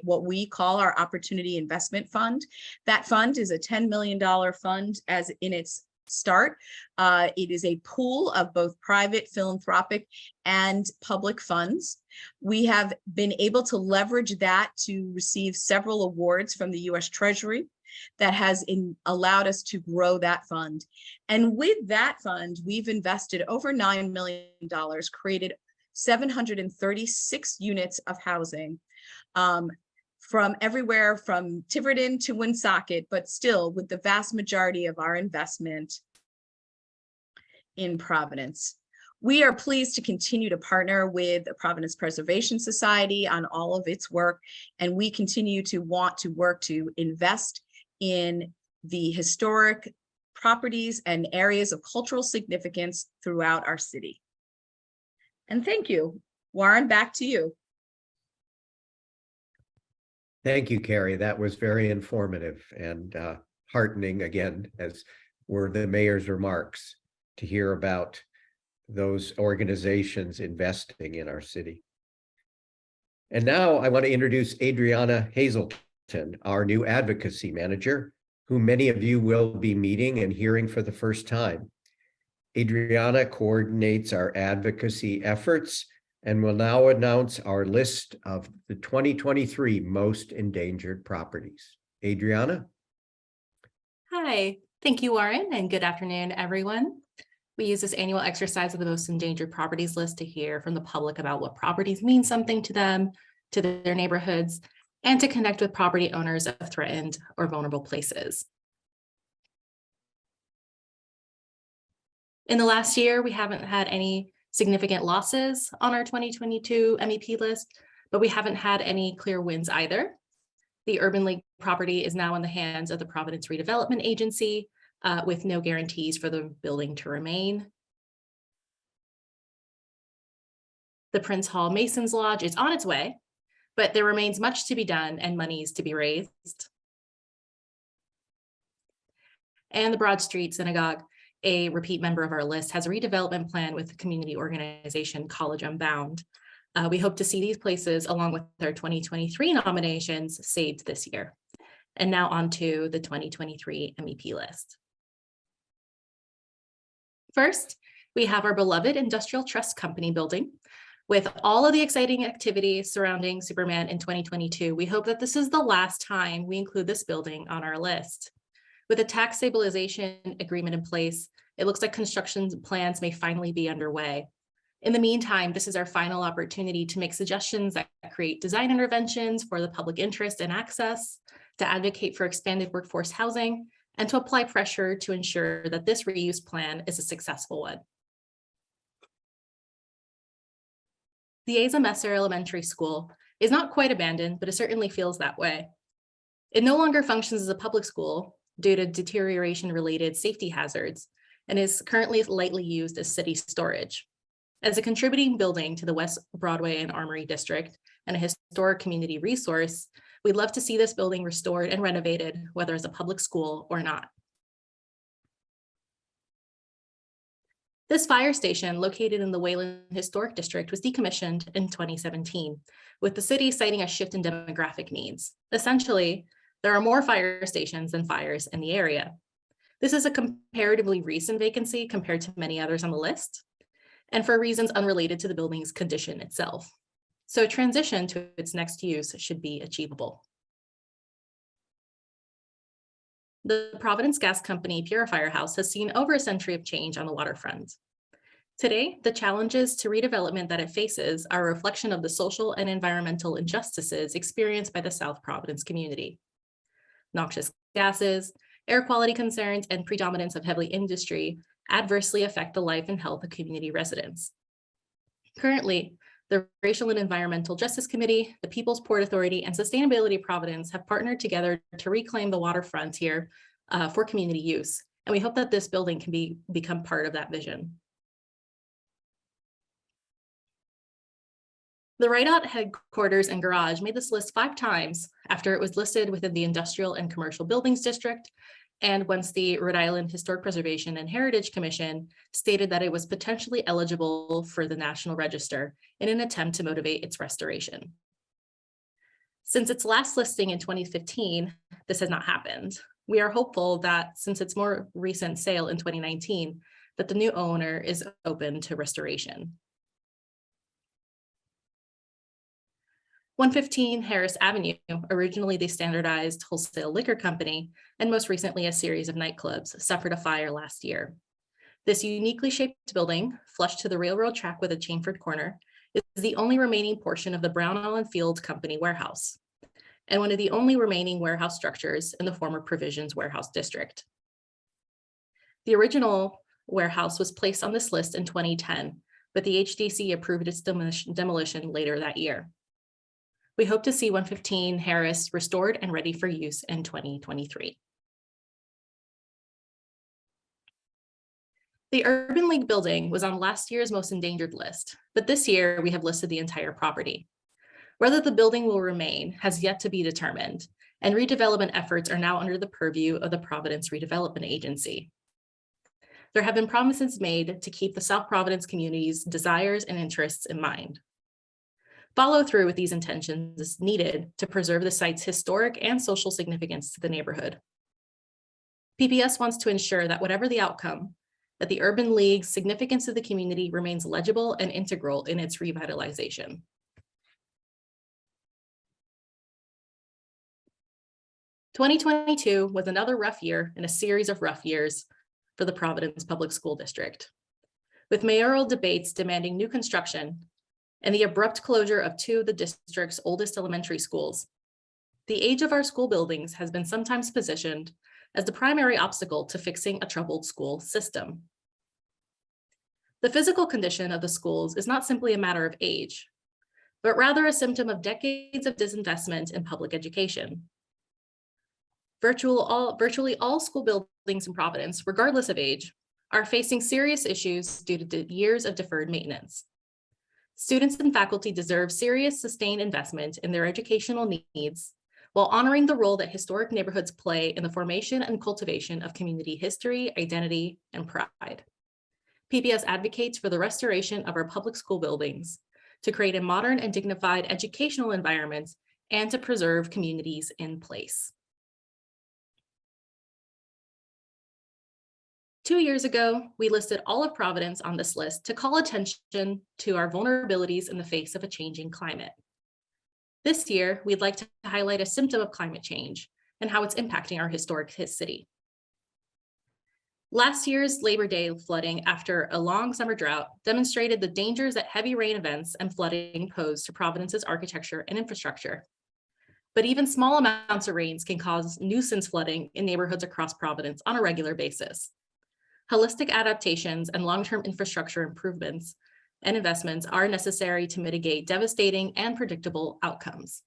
what we call our Opportunity Investment Fund. That fund is a $10 million fund as in its start. It is a pool of both private, philanthropic, and public funds. We have been able to leverage that to receive several awards from the U.S. Treasury that has allowed us to grow that fund. And with that fund, we've invested over $9 million, created 736 units of housing from everywhere from Tiverton to Woonsocket, but still with the vast majority of our investment in Providence. We are pleased to continue to partner with the Providence Preservation Society on all of its work, and we continue to want to work to invest in the historic properties and areas of cultural significance throughout our city. And thank you. Warren, back to you. Thank you, Carrie. That was very informative and heartening, again, as were the mayor's remarks, to hear about those organizations investing in our city. And now I want to introduce Adriana Hazelton, our new advocacy manager, who many of you will be meeting and hearing for the first time. Adriana coordinates our advocacy efforts and will now announce our list of the 2023 most endangered properties. Adriana? Hi, thank you, Warren, and good afternoon, everyone. We use this annual exercise of the most endangered properties list to hear from the public about what properties mean something to them, to their neighborhoods, and to connect with property owners of threatened or vulnerable places. In the last year, we haven't had any significant losses on our 2022 MEP list, but we haven't had any clear wins either. The Urban League property is now in the hands of the Providence Redevelopment Agency with no guarantees for the building to remain. The Prince Hall Masons Lodge is on its way, but there remains much to be done and monies to be raised. And the Broad Street Synagogue, a repeat member of our list, has a redevelopment plan with the community organization College Unbound. We hope to see these places along with their 2023 nominations saved this year. And now on to the 2023 MEP list. First, we have our beloved Industrial Trust Company building. With all of the exciting activity surrounding Superman in 2022, we hope that this is the last time we include this building on our list. With a tax stabilization agreement in place, it looks like construction plans may finally be underway. In the meantime, this is our final opportunity to make suggestions that create design interventions for the public interest and access, to advocate for expanded workforce housing, and to apply pressure to ensure that this reuse plan is a successful one. The Asa Messer Elementary School is not quite abandoned, but it certainly feels that way. It no longer functions as a public school due to deterioration-related safety hazards and is currently lightly used as city storage. As a contributing building to the West Broadway and Armory District and a historic community resource, we'd love to see this building restored and renovated, whether as a public school or not. This fire station, located in the Wayland Historic District, was decommissioned in 2017, with the city citing a shift in demographic needs. Essentially, there are more fire stations than fires in the area. This is a comparatively recent vacancy compared to many others on the list, and for reasons unrelated to the building's condition itself. So transition to its next use should be achievable. The Providence Gas Company Purifier House has seen over a century of change on the waterfront. Today, the challenges to redevelopment that it faces are a reflection of the social and environmental injustices experienced by the South Providence community. Noxious gases, air quality concerns, and predominance of heavy industry adversely affect the life and health of community residents. Currently, the Racial and Environmental Justice Committee, the People's Port Authority, and Sustainability Providence have partnered together to reclaim the waterfront here for community use. And we hope that this building can become part of that vision. The Rideout headquarters and garage made this list 5 times after it was listed within the Industrial and Commercial Buildings District, and once the Rhode Island Historic Preservation and Heritage Commission stated that it was potentially eligible for the National Register in an attempt to motivate its restoration. Since its last listing in 2015, this has not happened. We are hopeful that since its more recent sale in 2019, that the new owner is open to restoration. 115 Harris Avenue, originally the standardized wholesale liquor company, and most recently a series of nightclubs, suffered a fire last year. This uniquely shaped building, flush to the railroad track with a chamfered corner, is the only remaining portion of the Brown Island Field Company warehouse, and one of the only remaining warehouse structures in the former Provisions Warehouse District. The original warehouse was placed on this list in 2010, but the HDC approved its demolition later that year. We hope to see 115 Harris restored and ready for use in 2023. The Urban League building was on last year's most endangered list, but this year we have listed the entire property. Whether the building will remain has yet to be determined, and redevelopment efforts are now under the purview of the Providence Redevelopment Agency. There have been promises made to keep the South Providence community's desires and interests in mind. Follow through with these intentions is needed to preserve the site's historic and social significance to the neighborhood. PPS wants to ensure that whatever the outcome, that the Urban League's significance to the community remains legible and integral in its revitalization. "2022 was another rough year in a series of rough years for the Providence Public School District, with mayoral debates demanding new construction and the abrupt closure of two of the district's oldest elementary schools. The age of our school buildings has been sometimes positioned as the primary obstacle to fixing a troubled school system. The physical condition of the schools is not simply a matter of age, but rather a symptom of decades of disinvestment in public education. Virtually all school buildings in Providence, regardless of age, are facing serious issues due to years of deferred maintenance. Students and faculty deserve serious, sustained investment in their educational needs while honoring the role that historic neighborhoods play in the formation and cultivation of community history, identity, and pride. PPS advocates for the restoration of our public school buildings to create a modern and dignified educational environment and to preserve communities in place. 2 years ago, we listed all of Providence on this list to call attention to our vulnerabilities in the face of a changing climate. This year, we'd like to highlight a symptom of climate change and how it's impacting our historic city. Last year's Labor Day flooding after a long summer drought demonstrated the dangers that heavy rain events and flooding pose to Providence's architecture and infrastructure. But even small amounts of rains can cause nuisance flooding in neighborhoods across Providence on a regular basis. Holistic adaptations and long-term infrastructure improvements and investments are necessary to mitigate devastating and predictable outcomes.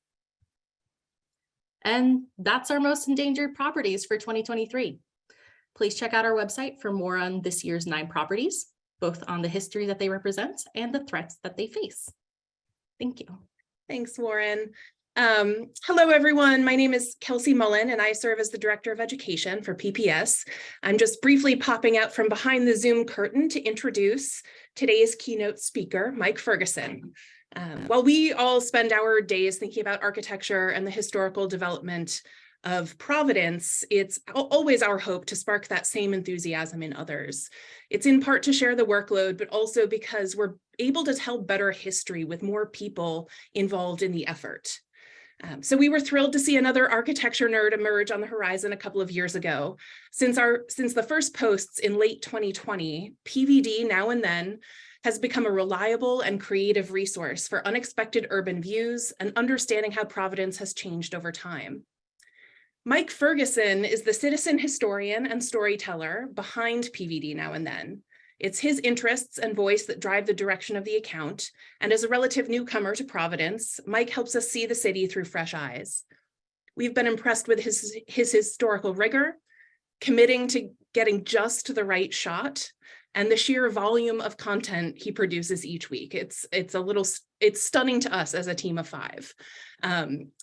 And that's our most endangered properties for 2023. Please check out our website for more on this year's 9 properties, both on the history that they represent and the threats that they face. Thank you. Thanks, Lauren. Hello, everyone. My name is Kelsey Mullen, and I serve as the Director of Education for PPS. I'm just briefly popping out from behind the Zoom curtain to introduce today's keynote speaker, Mike Ferguson. While we all spend our days thinking about architecture and the historical development of Providence, it's always our hope to spark that same enthusiasm in others. It's in part to share the workload, but also because we're able to tell better history with more people involved in the effort. So we were thrilled to see another architecture nerd emerge on the horizon a couple of years ago. Since the first posts in late 2020, PVD Now and Then has become a reliable and creative resource for unexpected urban views and understanding how Providence has changed over time. Mike Ferguson is the citizen historian and storyteller behind PVD Now and Then. It's his interests and voice that drive the direction of the account, and as a relative newcomer to Providence, Mike helps us see the city through fresh eyes. We've been impressed with his historical rigor, committing to getting just the right shot, and the sheer volume of content he produces each week. It's stunning to us as a team of 5.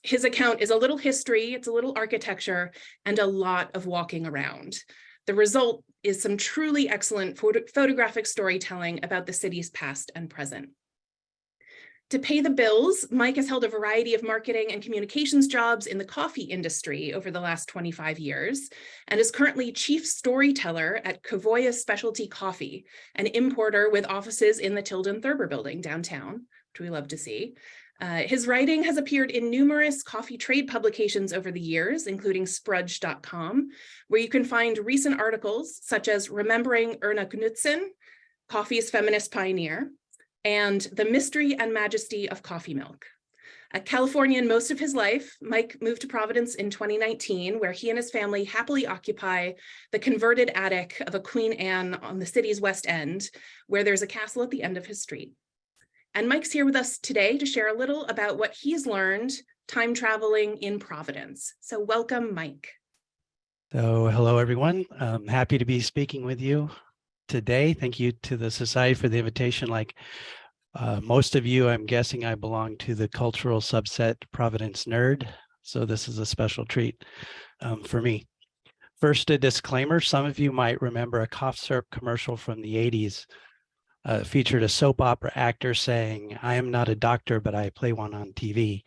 His account is a little history, it's a little architecture, and a lot of walking around. The result is some truly excellent photographic storytelling about the city's past and present. To pay the bills, Mike has held a variety of marketing and communications jobs in the coffee industry over the last 25 years, and is currently chief storyteller at Kavoya Specialty Coffee, an importer with offices in the Tilden Thurber building downtown, which we love to see. His writing has appeared in numerous coffee trade publications over the years, including sprudge.com, where you can find recent articles such as Remembering Erna Knudsen, Coffee's Feminist Pioneer, and The Mystery and Majesty of Coffee Milk. A Californian most of his life, Mike moved to Providence in 2019, where he and his family happily occupy the converted attic of a Queen Anne on the city's West End, where there's a castle at the end of his street. And Mike's here with us today to share a little about what he's learned time traveling in Providence. So welcome, Mike. So hello, everyone. I'm happy to be speaking with you today. Thank you to the Society for the invitation. Like most of you, I'm guessing I belong to the cultural subset Providence Nerd. So this is a special treat for me. First, a disclaimer. Some of you might remember a cough syrup commercial from the 80s. featured a soap opera actor saying, "I am not a doctor, but I play one on TV."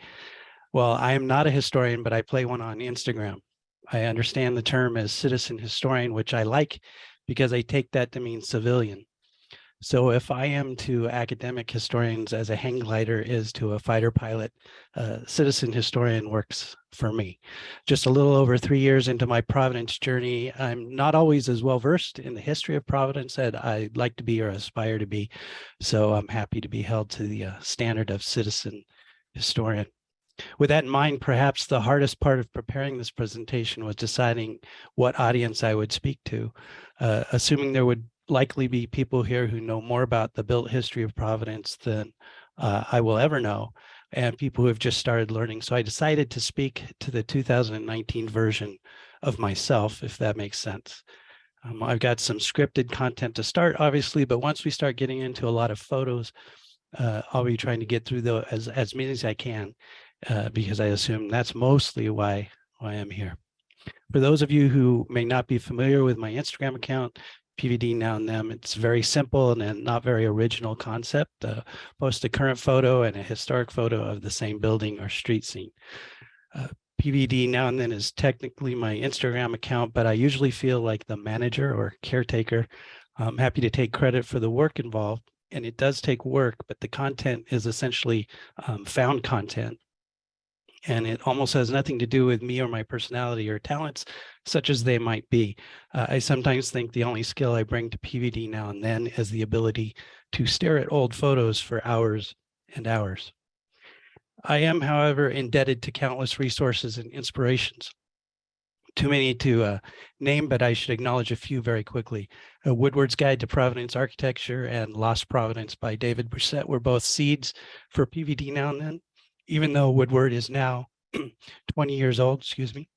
Well, I am not a historian, but I play one on Instagram. I understand the term as citizen historian, which I like because I take that to mean civilian. So if I am to academic historians as a hang glider is to a fighter pilot, citizen historian works for me. Just a little over 3 years into my Providence journey, I'm not always as well versed in the history of Providence as I'd like to be or aspire to be. So I'm happy to be held to the standard of citizen historian. With that in mind, perhaps the hardest part of preparing this presentation was deciding what audience I would speak to, assuming there would likely be people here who know more about the built history of Providence than I will ever know, and people who have just started learning. So I decided to speak to the 2019 version of myself, if that makes sense. I've got some scripted content to start, obviously, but once we start getting into a lot of photos, I'll be trying to get through as many as I can, because I assume that's mostly why I'm here. For those of you who may not be familiar with my Instagram account, PVD Now and Them, it's very simple and not very original concept. Post a current photo and a historic photo of the same building or street scene. PVD Now and Then is technically my Instagram account, but I usually feel like the manager or caretaker. I'm happy to take credit for the work involved, and it does take work, but the content is essentially found content. And it almost has nothing to do with me or my personality or talents, such as they might be. I sometimes think the only skill I bring to PVD Now and Then is the ability to stare at old photos for hours and hours. I am, however, indebted to countless resources and inspirations. Too many to name, but I should acknowledge a few very quickly. Woodward's Guide to Providence Architecture and Lost Providence by David Brissett were both seeds for PVD Now and Then, even though Woodward is now 20 years old, excuse me.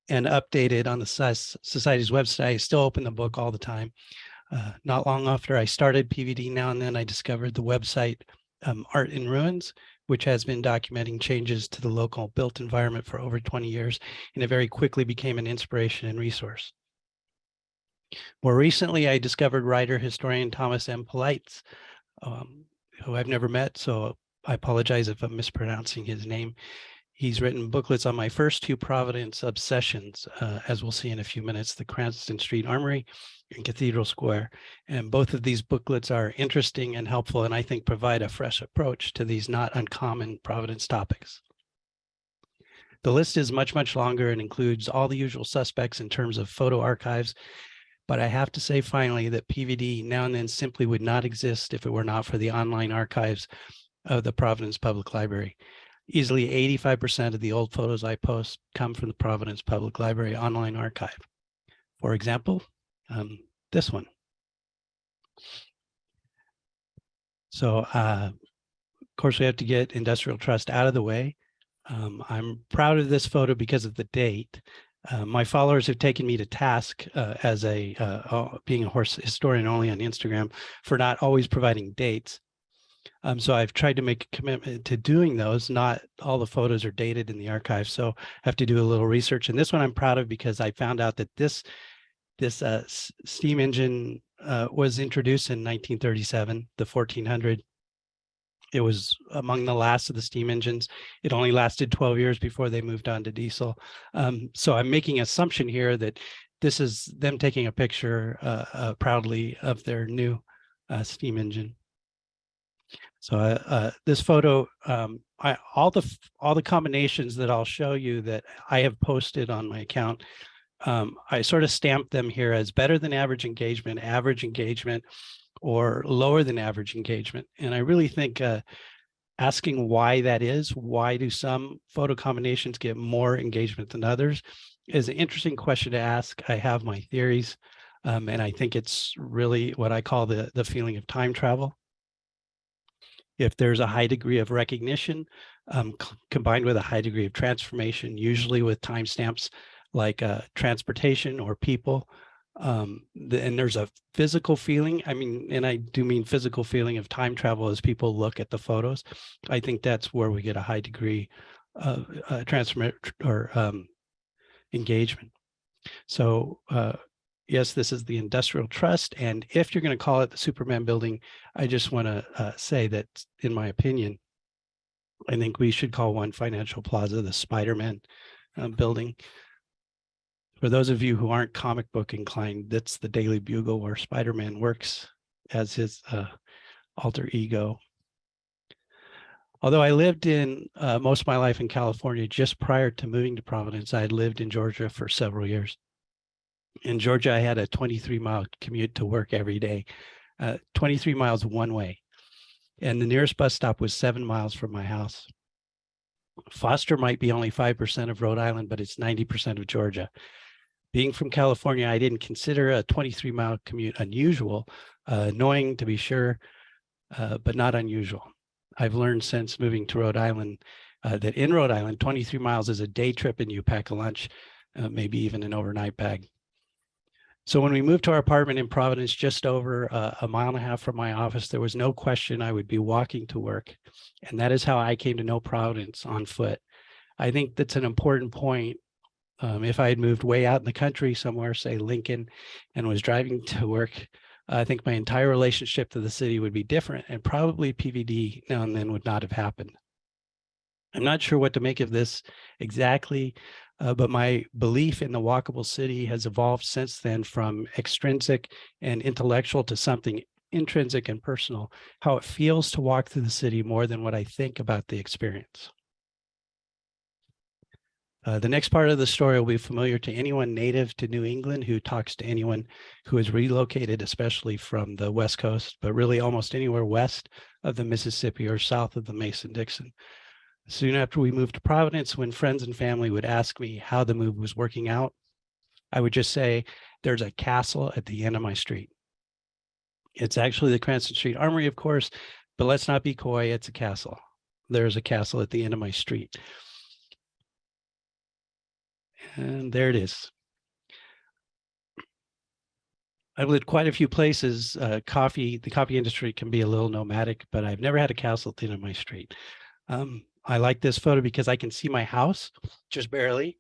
And updated on the Society's website. I still open the book all the time. Not long after I started PVD Now and Then, I discovered the website Art in Ruins, which has been documenting changes to the local built environment for over 20 years, and it very quickly became an inspiration and resource. More recently, I discovered writer historian Thomas M. Polites, who I've never met, so I apologize if I'm mispronouncing his name. He's written booklets on my first two Providence obsessions, as we'll see in a few minutes, the Cranston Street Armory and Cathedral Square. And both of these booklets are interesting and helpful, and I think provide a fresh approach to these not uncommon Providence topics. The list is much, much longer and includes all the usual suspects in terms of photo archives. But I have to say finally that PVD Now and Then simply would not exist if it were not for the online archives of the Providence Public Library. Easily 85% of the old photos I post come from the Providence Public Library online archive. For example, this one. So of course we have to get Industrial Trust out of the way. I'm proud of this photo because of the date. My followers have taken me to task as being a horse historian only on Instagram for not always providing dates. So I've tried to make a commitment to doing those. Not all the photos are dated in the archive, so I have to do a little research. And this one I'm proud of because I found out that this steam engine was introduced in 1937, the 1400. It was among the last of the steam engines. It only lasted 12 years before they moved on to diesel. So I'm making an assumption here that this is them taking a picture proudly of their new steam engine. So this photo, all the combinations that I'll show you that I have posted on my account, I sort of stamped them here as better than average engagement, or lower than average engagement. And I really think asking why that is, why do some photo combinations get more engagement than others, is an interesting question to ask. I have my theories, and I think it's really what I call the feeling of time travel. If there's a high degree of recognition combined with a high degree of transformation, usually with timestamps like transportation or people, and there's a physical feeling, I mean, and I do mean physical feeling of time travel as people look at the photos, I think that's where we get a high degree of transformation or engagement. So yes, this is the Industrial Trust. And if you're going to call it the Superman building, I just want to say that, in my opinion, I think we should call One Financial Plaza the Spider-Man building. For those of you who aren't comic book inclined, that's the Daily Bugle where Spider-Man works as his alter ego. Although I lived in most of my life in California, just prior to moving to Providence, I had lived in Georgia for several years. In Georgia, I had a 23-mile commute to work every day, 23 miles one way. And the nearest bus stop was 7 miles from my house. Foster might be only 5% of Rhode Island, but it's 90% of Georgia. Being from California, I didn't consider a 23-mile commute unusual, annoying to be sure, but not unusual. I've learned since moving to Rhode Island that in Rhode Island, 23 miles is a day trip and you pack a lunch, maybe even an overnight bag. So when we moved to our apartment in Providence, just over a mile and a half from my office, there was no question I would be walking to work. And that is how I came to know Providence, on foot. I think that's an important point. If I had moved way out in the country somewhere, say Lincoln, and was driving to work, I think my entire relationship to the city would be different, and probably PVD now and then would not have happened. I'm not sure what to make of this exactly, but my belief in the walkable city has evolved since then from extrinsic and intellectual to something intrinsic and personal, how it feels to walk through the city more than what I think about the experience. The next part of the story will be familiar to anyone native to New England who talks to anyone who is relocated, especially from the West Coast, but really almost anywhere west of the Mississippi or south of the Mason-Dixon. Soon after we moved to Providence, when friends and family would ask me how the move was working out, I would just say, there's a castle at the end of my street. It's actually the Cranston Street Armory, of course, but let's not be coy, it's a castle. There's a castle at the end of my street. And there it is. I've lived quite a few places. The coffee industry can be a little nomadic, but I've never had a castle at the end of my street. I like this photo because I can see my house just barely.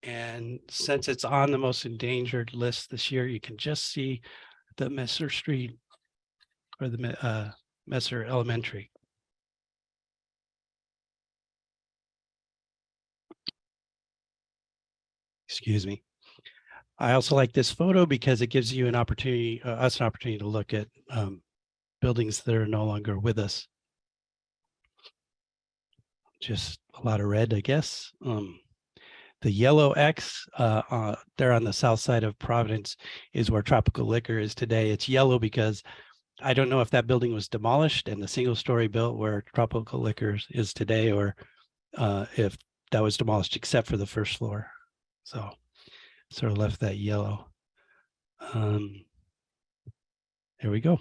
And since it's on the most endangered list this year, you can just see the Messer Street or the Messer Elementary. Excuse me. I also like this photo because it gives you an opportunity, us an opportunity to look at buildings that are no longer with us. Just a lot of red, I guess. The yellow X there on the south side of Providence is where Tropical Liquor is today. It's yellow because I don't know if that building was demolished and the single story built where Tropical Liquor is today, or if that was demolished except for the first floor. So sort of left that yellow. There we go.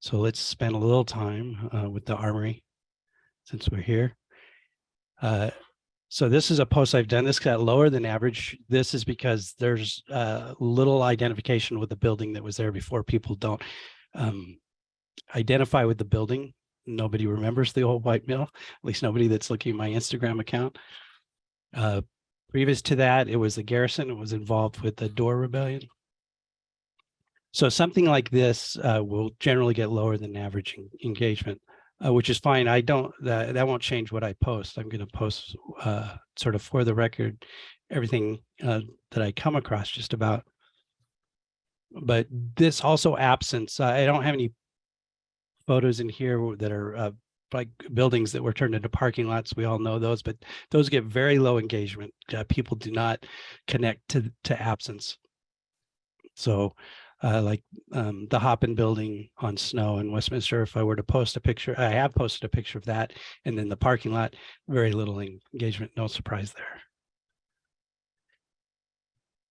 So let's spend a little time with the Armory since we're here. So this is a post I've done. This got lower than average. This is because there's little identification with the building that was there before. People don't identify with the building. Nobody remembers the old white mill, at least nobody that's looking at my Instagram account. Previous to that, it was the garrison. It was involved with the Dorr Rebellion. So something like this will generally get lower than average engagement, which is fine. I don't, that won't change what I post. I'm going to post sort of for the record, everything that I come across just about. But this also absence, I don't have any photos in here that are like buildings that were turned into parking lots. We all know those, but those get very low engagement. People do not connect to absence. So like the Hoppin building on Snow in Westminster, if I were to post a picture, I have posted a picture of that, and then the parking lot, very little engagement, no surprise there.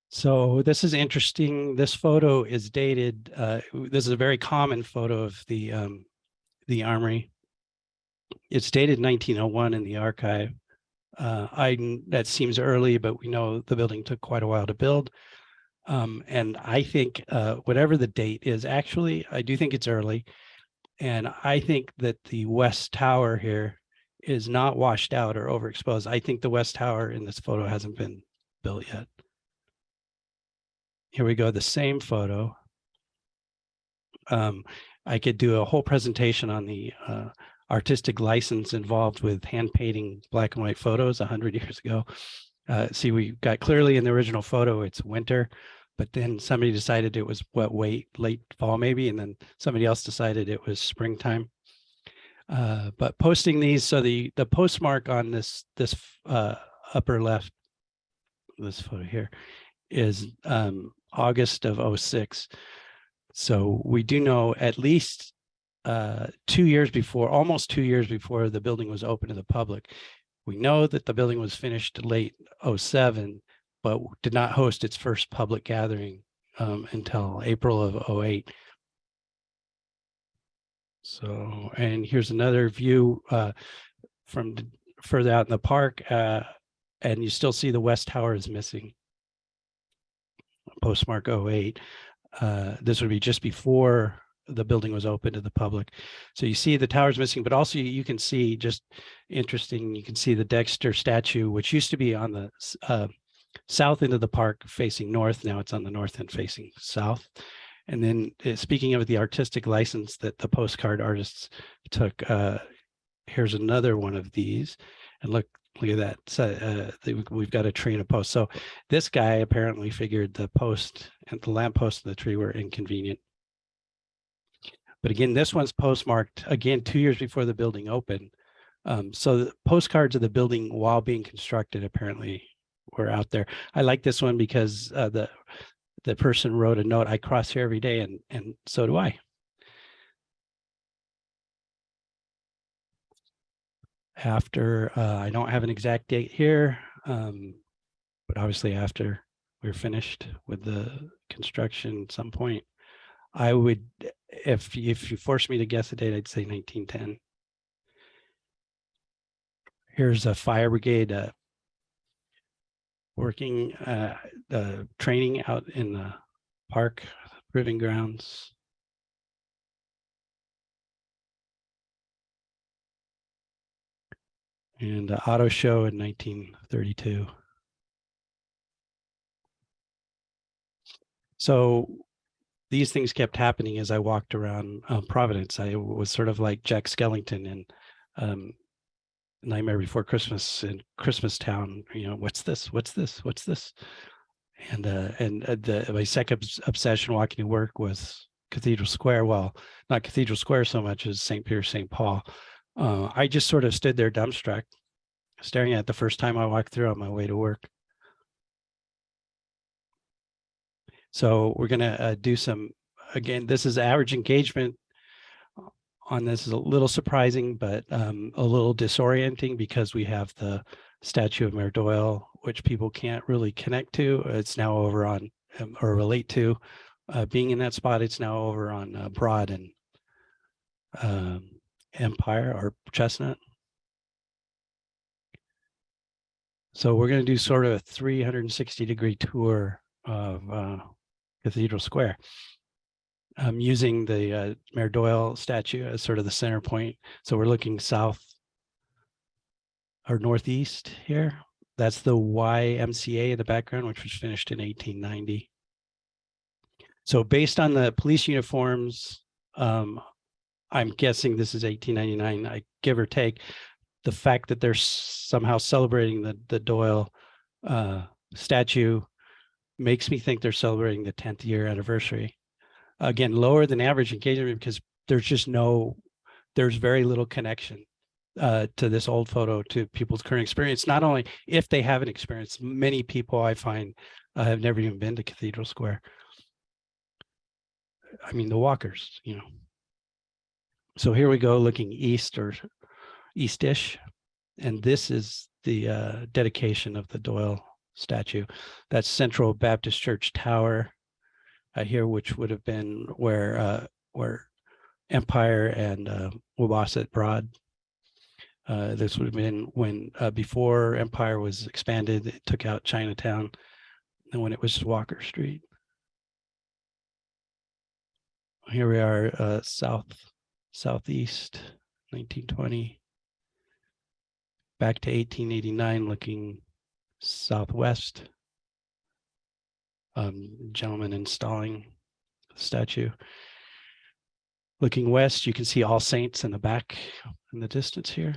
So this is interesting. This photo is dated, this is a very common photo of the Armory. It's dated 1901 in the archive. That seems early, but we know the building took quite a while to build. And I think whatever the date is, actually, I do think it's early. And I think that the West Tower here is not washed out or overexposed. I think the West Tower in this photo hasn't been built yet. Here we go, the same photo. I could do a whole presentation on the artistic license involved with hand painting black and white photos 100 years ago. See, we got clearly in the original photo, it's winter, but then somebody decided it was late fall maybe, and then somebody else decided it was springtime. But posting these, so the postmark on this upper left, this photo here, is August of 06. So we do know at least 2 years before, almost 2 years before the building was open to the public. We know that the building was finished late 07, but did not host its first public gathering until April of 08. So, and here's another view from further out in the park, and you still see the West Tower is missing. Postmark 08. This would be just before the building was open to the public. So you see the tower's missing, but also you can see, just interesting, you can see the Dexter statue, which used to be on the south end of the park facing north. Now it's on the north end facing south. And then speaking of the artistic license that the postcard artists took, here's another one of these. And look at that. So, we've got a tree and a post. So this guy apparently figured the post and the lamppost and the tree were inconvenient. But again, this one's postmarked, again, 2 years before the building opened. So the postcards of the building while being constructed apparently were out there. I like this one because the person wrote a note, I cross here every day, and so do I. After, I don't have an exact date here, but obviously after we're finished with the construction at some point, I would, if you force me to guess a date, I'd say 1910. Here's a fire brigade working training out in the park proving grounds. And the auto show in 1932. So these things kept happening as I walked around Providence. I was sort of like Jack Skellington in Nightmare Before Christmas in Christmas Town. You know, what's this? What's this? What's this? And my second obsession walking to work was Cathedral Square. Well, not Cathedral Square so much as St. Peter, St. Paul. I just sort of stood there dumbstruck, staring at it the first time I walked through on my way to work. So we're going to do some, again, this is average engagement on this is a little surprising, but a little disorienting because we have the statue of Mayor Doyle, which people can't really connect to. It's now over on, or relate to, being in that spot. It's now over on Broad and Empire or Chestnut. So we're going to do sort of a 360-degree tour of Cathedral Square. I'm using the Mayor Doyle statue as sort of the center point. So we're looking south or northeast here. That's the YMCA in the background, which was finished in 1890. So based on the police uniforms, I'm guessing this is 1899, give or take. The fact that they're somehow celebrating the Doyle statue makes me think they're celebrating the 10th year anniversary. Again, lower than average engagement because there's very little connection to this old photo to people's current experience. Not only if they have an experience, many people I find have never even been to Cathedral Square. I mean, the walkers, you know. So here we go looking east or eastish. And this is the dedication of the Doyle statue. That's Central Baptist Church Tower here, which would have been where Empire and Wabasset Broad. This would have been when before Empire was expanded, it took out Chinatown, and when it was Walker Street. Here we are, southeast, 1920. back to 1889, looking southwest. Gentleman installing the statue. Looking west, you can see All Saints in the back in the distance here.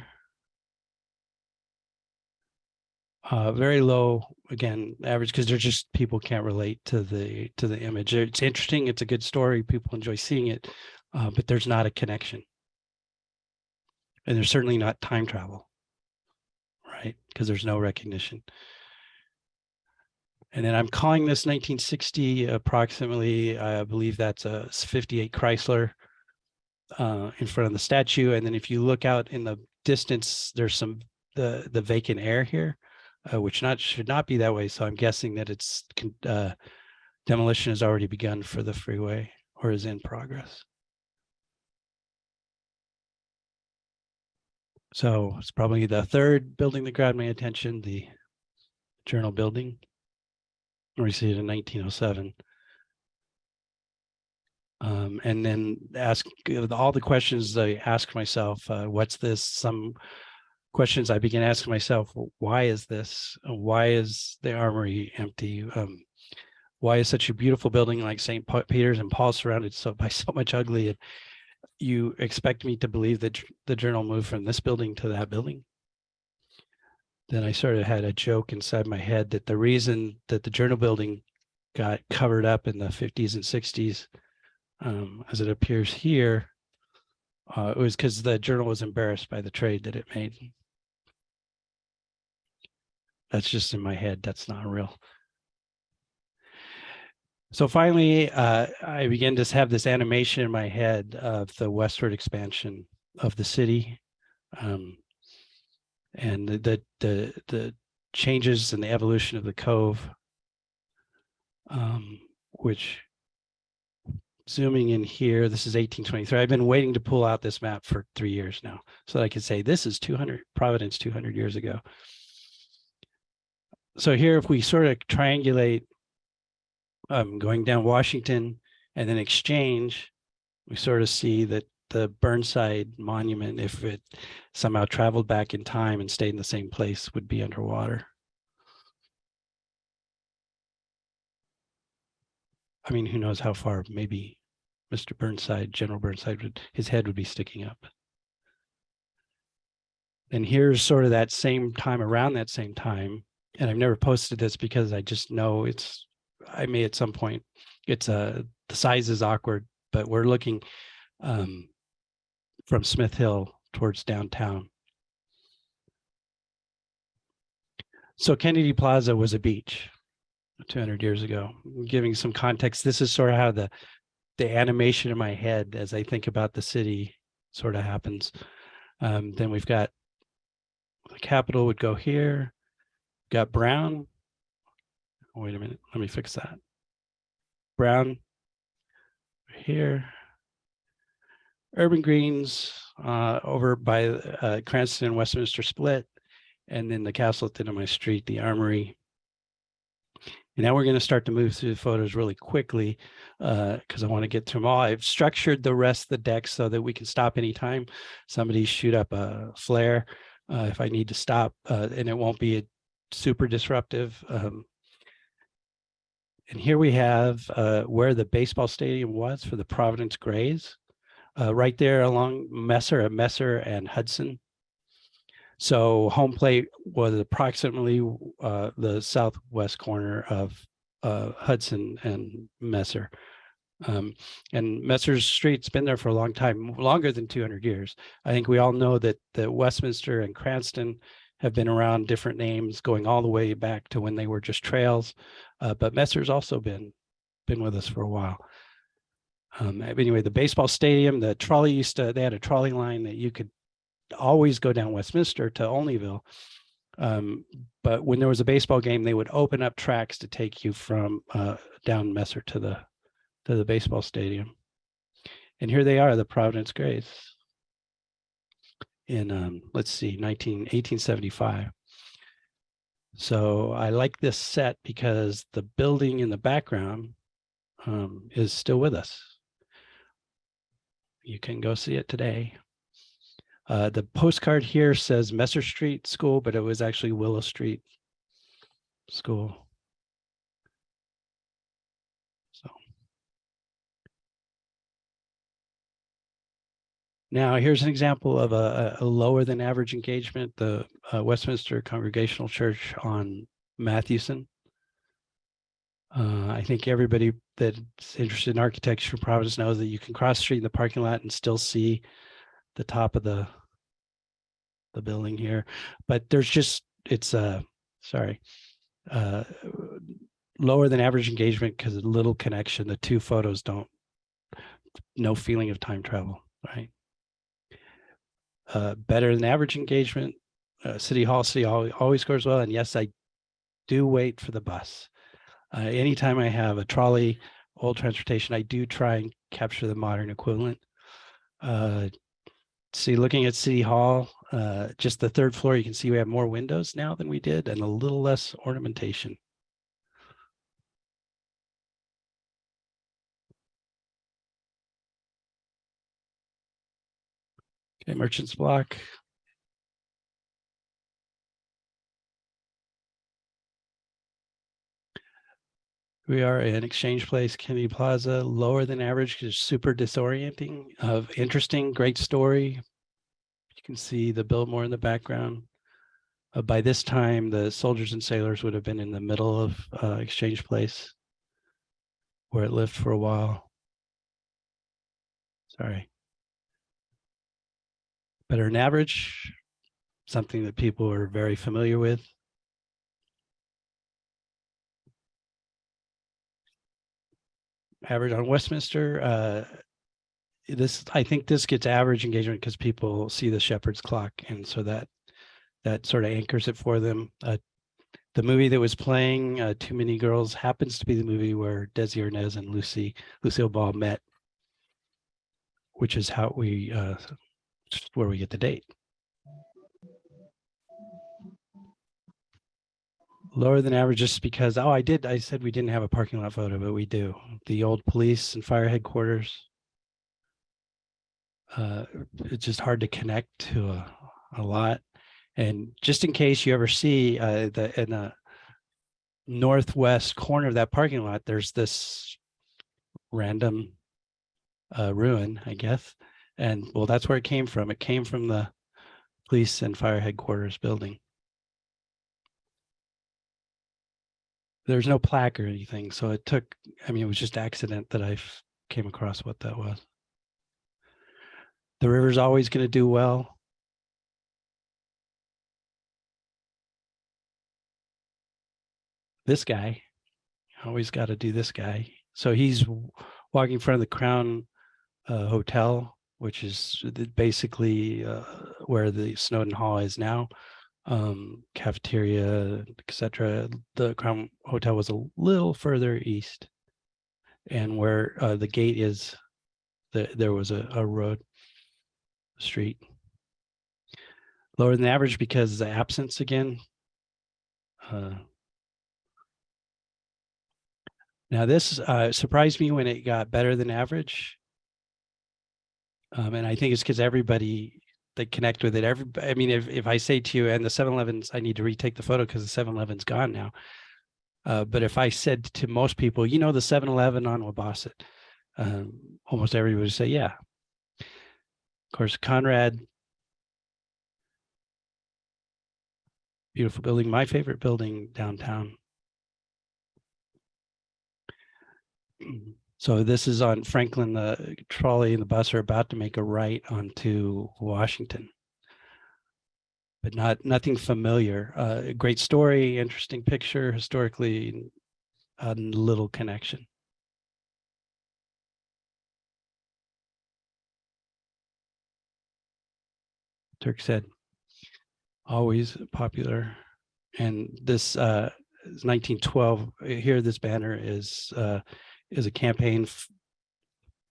Very low, again, average, because they're just, people can't relate to the image. It's interesting, it's a good story, people enjoy seeing it, but there's not a connection. And there's certainly not time travel, right? Because there's no recognition. And then I'm calling this 1960 approximately. I believe that's a 58 Chrysler in front of the statue. And then if you look out in the distance, there's some the vacant air here, which should not be that way. So I'm guessing that it's demolition has already begun for the freeway or is in progress. So it's probably the third building that grabbed my attention, the Journal building. We see it in 1907. And then ask all the questions I ask myself, what's this? Some questions I began asking myself, why is this? Why is the armory empty? Why is such a beautiful building like St. Peter's and Paul surrounded by so much ugly? And you expect me to believe that the Journal moved from this building to that building? Then I sort of had a joke inside my head that the reason that the Journal building got covered up in the 50s and 60s, as it appears here, it was because the Journal was embarrassed by the trade that it made. That's just in my head. That's not real. So finally, I began to have this animation in my head of the westward expansion of the city. And the changes in the evolution of the cove, which, zooming in here, this is 1823. I've been waiting to pull out this map for 3 years now so that I could say this is Providence 200 years ago. So here, if we sort of triangulate going down Washington and then Exchange, we sort of see that the Burnside Monument, if it somehow traveled back in time and stayed in the same place, would be underwater. I mean, who knows how far? Maybe Mr. Burnside, General Burnside, his head would be sticking up. And here's sort of that same time, around that same time, and I've never posted this because I just know I may at some point, the size is awkward, but we're looking from Smith Hill towards downtown. So Kennedy Plaza was a beach 200 years ago. Giving some context, this is sort of how the animation in my head as I think about the city sort of happens. Then we've got the Capitol would go here. Got Brown. Wait a minute, let me fix that. Brown here. Urban Greens over by Cranston and Westminster split, and then the castle at the end of my street, the Armory. And now we're going to start to move through the photos really quickly because I want to get through them all. I've structured the rest of the deck so that we can stop anytime somebody shoot up a flare if I need to stop, and it won't be super disruptive. And here we have where the baseball stadium was for the Providence Grays. Right there along Messer and Hudson. So home plate was approximately the southwest corner of Hudson and Messer. And Messer's Street's been there for a long time, longer than 200 years. I think we all know that Westminster and Cranston have been around different names going all the way back to when they were just trails. But Messer's also been with us for a while. Anyway, the baseball stadium, the trolley they had a trolley line that you could always go down Westminster to Olneyville. But when there was a baseball game, they would open up tracks to take you from down Messer to the baseball stadium. And here they are, the Providence Grays in, let's see, 1875. So I like this set because the building in the background is still with us. You can go see it today. The postcard here says Messer Street School, but it was actually Willow Street School. So now here's an example of a lower than average engagement, the Westminster Congregational Church on Mathewson. I think everybody that's interested in architecture in Providence knows that you can cross the street in the parking lot and still see the top of the building here, but there's just, it's lower than average engagement because of little connection. The two photos don't, no feeling of time travel, right? Better than average engagement. City Hall always scores well. And yes, I do wait for the bus. Anytime I have a trolley, old transportation, I do try and capture the modern equivalent. See, looking at City Hall, just the third floor, you can see we have more windows now than we did and a little less ornamentation. Okay, Merchants Block. We are in Exchange Place, Kennedy Plaza, lower than average because super disorienting. Interesting, great story. You can see the Biltmore in the background. By this time, the soldiers and sailors would have been in the middle of Exchange Place, where it lived for a while. Sorry. Better than average, something that people are very familiar with. Average on Westminster. I think this gets average engagement because people see the shepherd's clock, and so that sort of anchors it for them. The movie that was playing, Too Many Girls, happens to be the movie where Desi Arnaz and Lucille Ball met, which is how where we get the date. Lower than average just because, I said we didn't have a parking lot photo, but we do. The old police and fire headquarters. It's just hard to connect to a lot. And just in case you ever see in the northwest corner of that parking lot, there's this random ruin, I guess. And well, that's where it came from. It came from the police and fire headquarters building. There's no plaque or anything. So it was just accident that I came across what that was. The river's always going to do well. This guy, always got to do this guy. So he's walking in front of the Crown Hotel, which is basically where the Snowden Hall is now. Cafeteria, etc. The Crown Hotel was a little further east, and where the gate is, there was a road, street. Lower than average because of the absence again. Now this surprised me when it got better than average. And I think it's because everybody that connect with it, if I say to you, and the 7-Eleven's, I need to retake the photo because the 7-Eleven's gone now. But if I said to most people, the 7-Eleven on Wabasset, almost everybody would say, yeah. Of course, Conrad, beautiful building, my favorite building downtown. So this is on Franklin. The trolley and the bus are about to make a right onto Washington, but nothing familiar. Great story, interesting picture, historically, little connection. Turk said, always popular. And this is 1912. Here, this banner is a campaign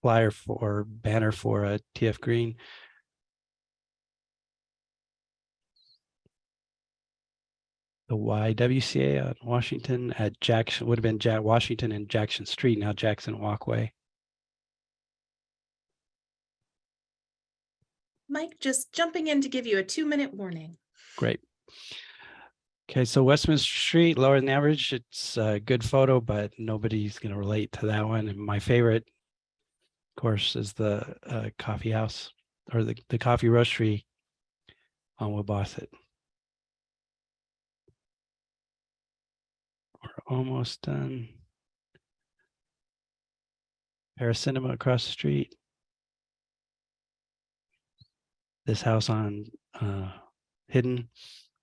flyer for banner for TF Green. The YWCA on Washington at Jackson would have been Washington and Jackson Street, now Jackson Walkway. Mike, just jumping in to give you a 2-minute warning. Great. Okay, so Westminster Street, lower than average. It's a good photo, but nobody's going to relate to that one. And my favorite, of course, is the coffee house or the coffee roastery on Wabasset. We're almost done. Paris Cinema across the street. This house on Hidden,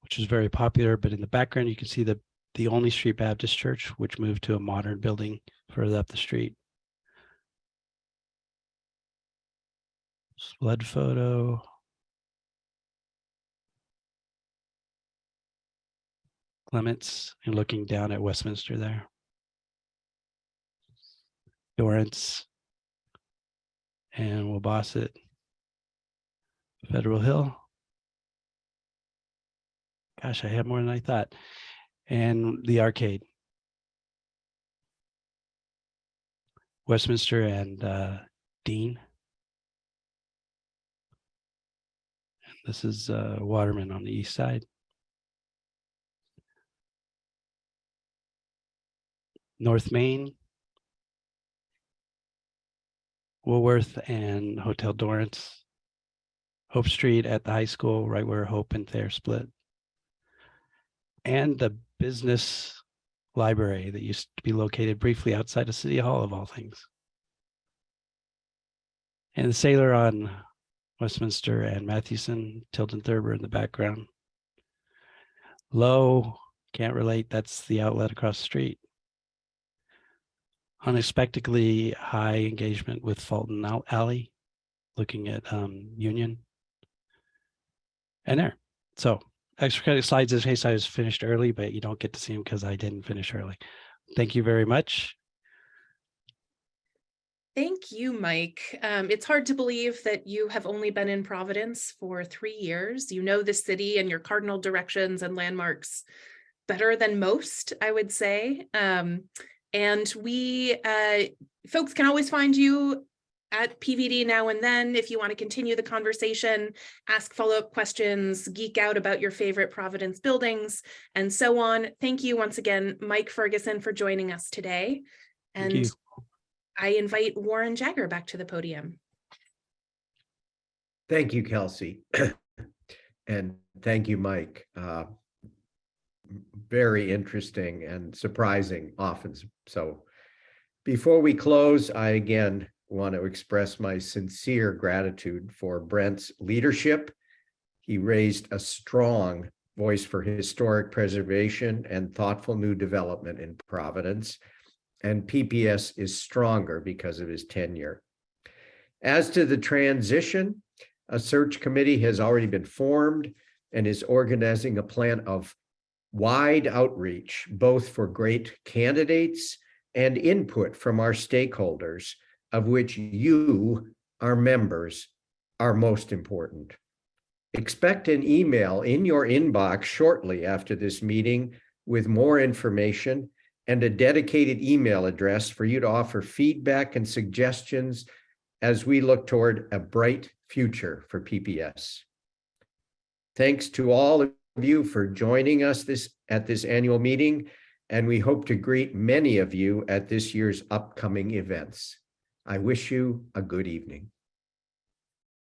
which is very popular, but in the background you can see the only Street Baptist Church, which moved to a modern building further up the street. Flood photo. Clements, and looking down at Westminster there. Dorrance and Wabasset. Federal Hill. Gosh, I have more than I thought. And the arcade. Westminster and Dean. And this is Waterman on the east side. North Main. Woolworth and Hotel Dorrance. Hope Street at the high school, right where Hope and Thayer split. And the business library that used to be located briefly outside of City Hall, of all things. And the Sailor on Westminster and Mathewson, Tilton Thurber in the background. Low, can't relate, that's the outlet across the street. Unexpectedly high engagement with Fulton Alley, looking at Union. And there. So extra credit slides in case I was finished early, but you don't get to see them because I didn't finish early. Thank you very much. Thank you, Mike. It's hard to believe that you have only been in Providence for 3 years. You know the city and your cardinal directions and landmarks better than most, I would say. And we, folks can always find you at PVD now and then if you want to continue the conversation, ask follow-up questions, geek out about your favorite Providence buildings, and so on. Thank you once again, Mike Ferguson, for joining us today. And I invite Warren Jagger back to the podium. Thank you, Kelsey. And thank you, Mike. Very interesting and surprising often. So before we close, I again want to express my sincere gratitude for Brent's leadership. He raised a strong voice for historic preservation and thoughtful new development in Providence, and PPS is stronger because of his tenure. As to the transition, a search committee has already been formed and is organizing a plan of wide outreach, both for great candidates and input from our stakeholders, of which you, our members, are most important. Expect an email in your inbox shortly after this meeting with more information and a dedicated email address for you to offer feedback and suggestions as we look toward a bright future for PPS. Thanks to all of you for joining us at this annual meeting, and we hope to greet many of you at this year's upcoming events. I wish you a good evening.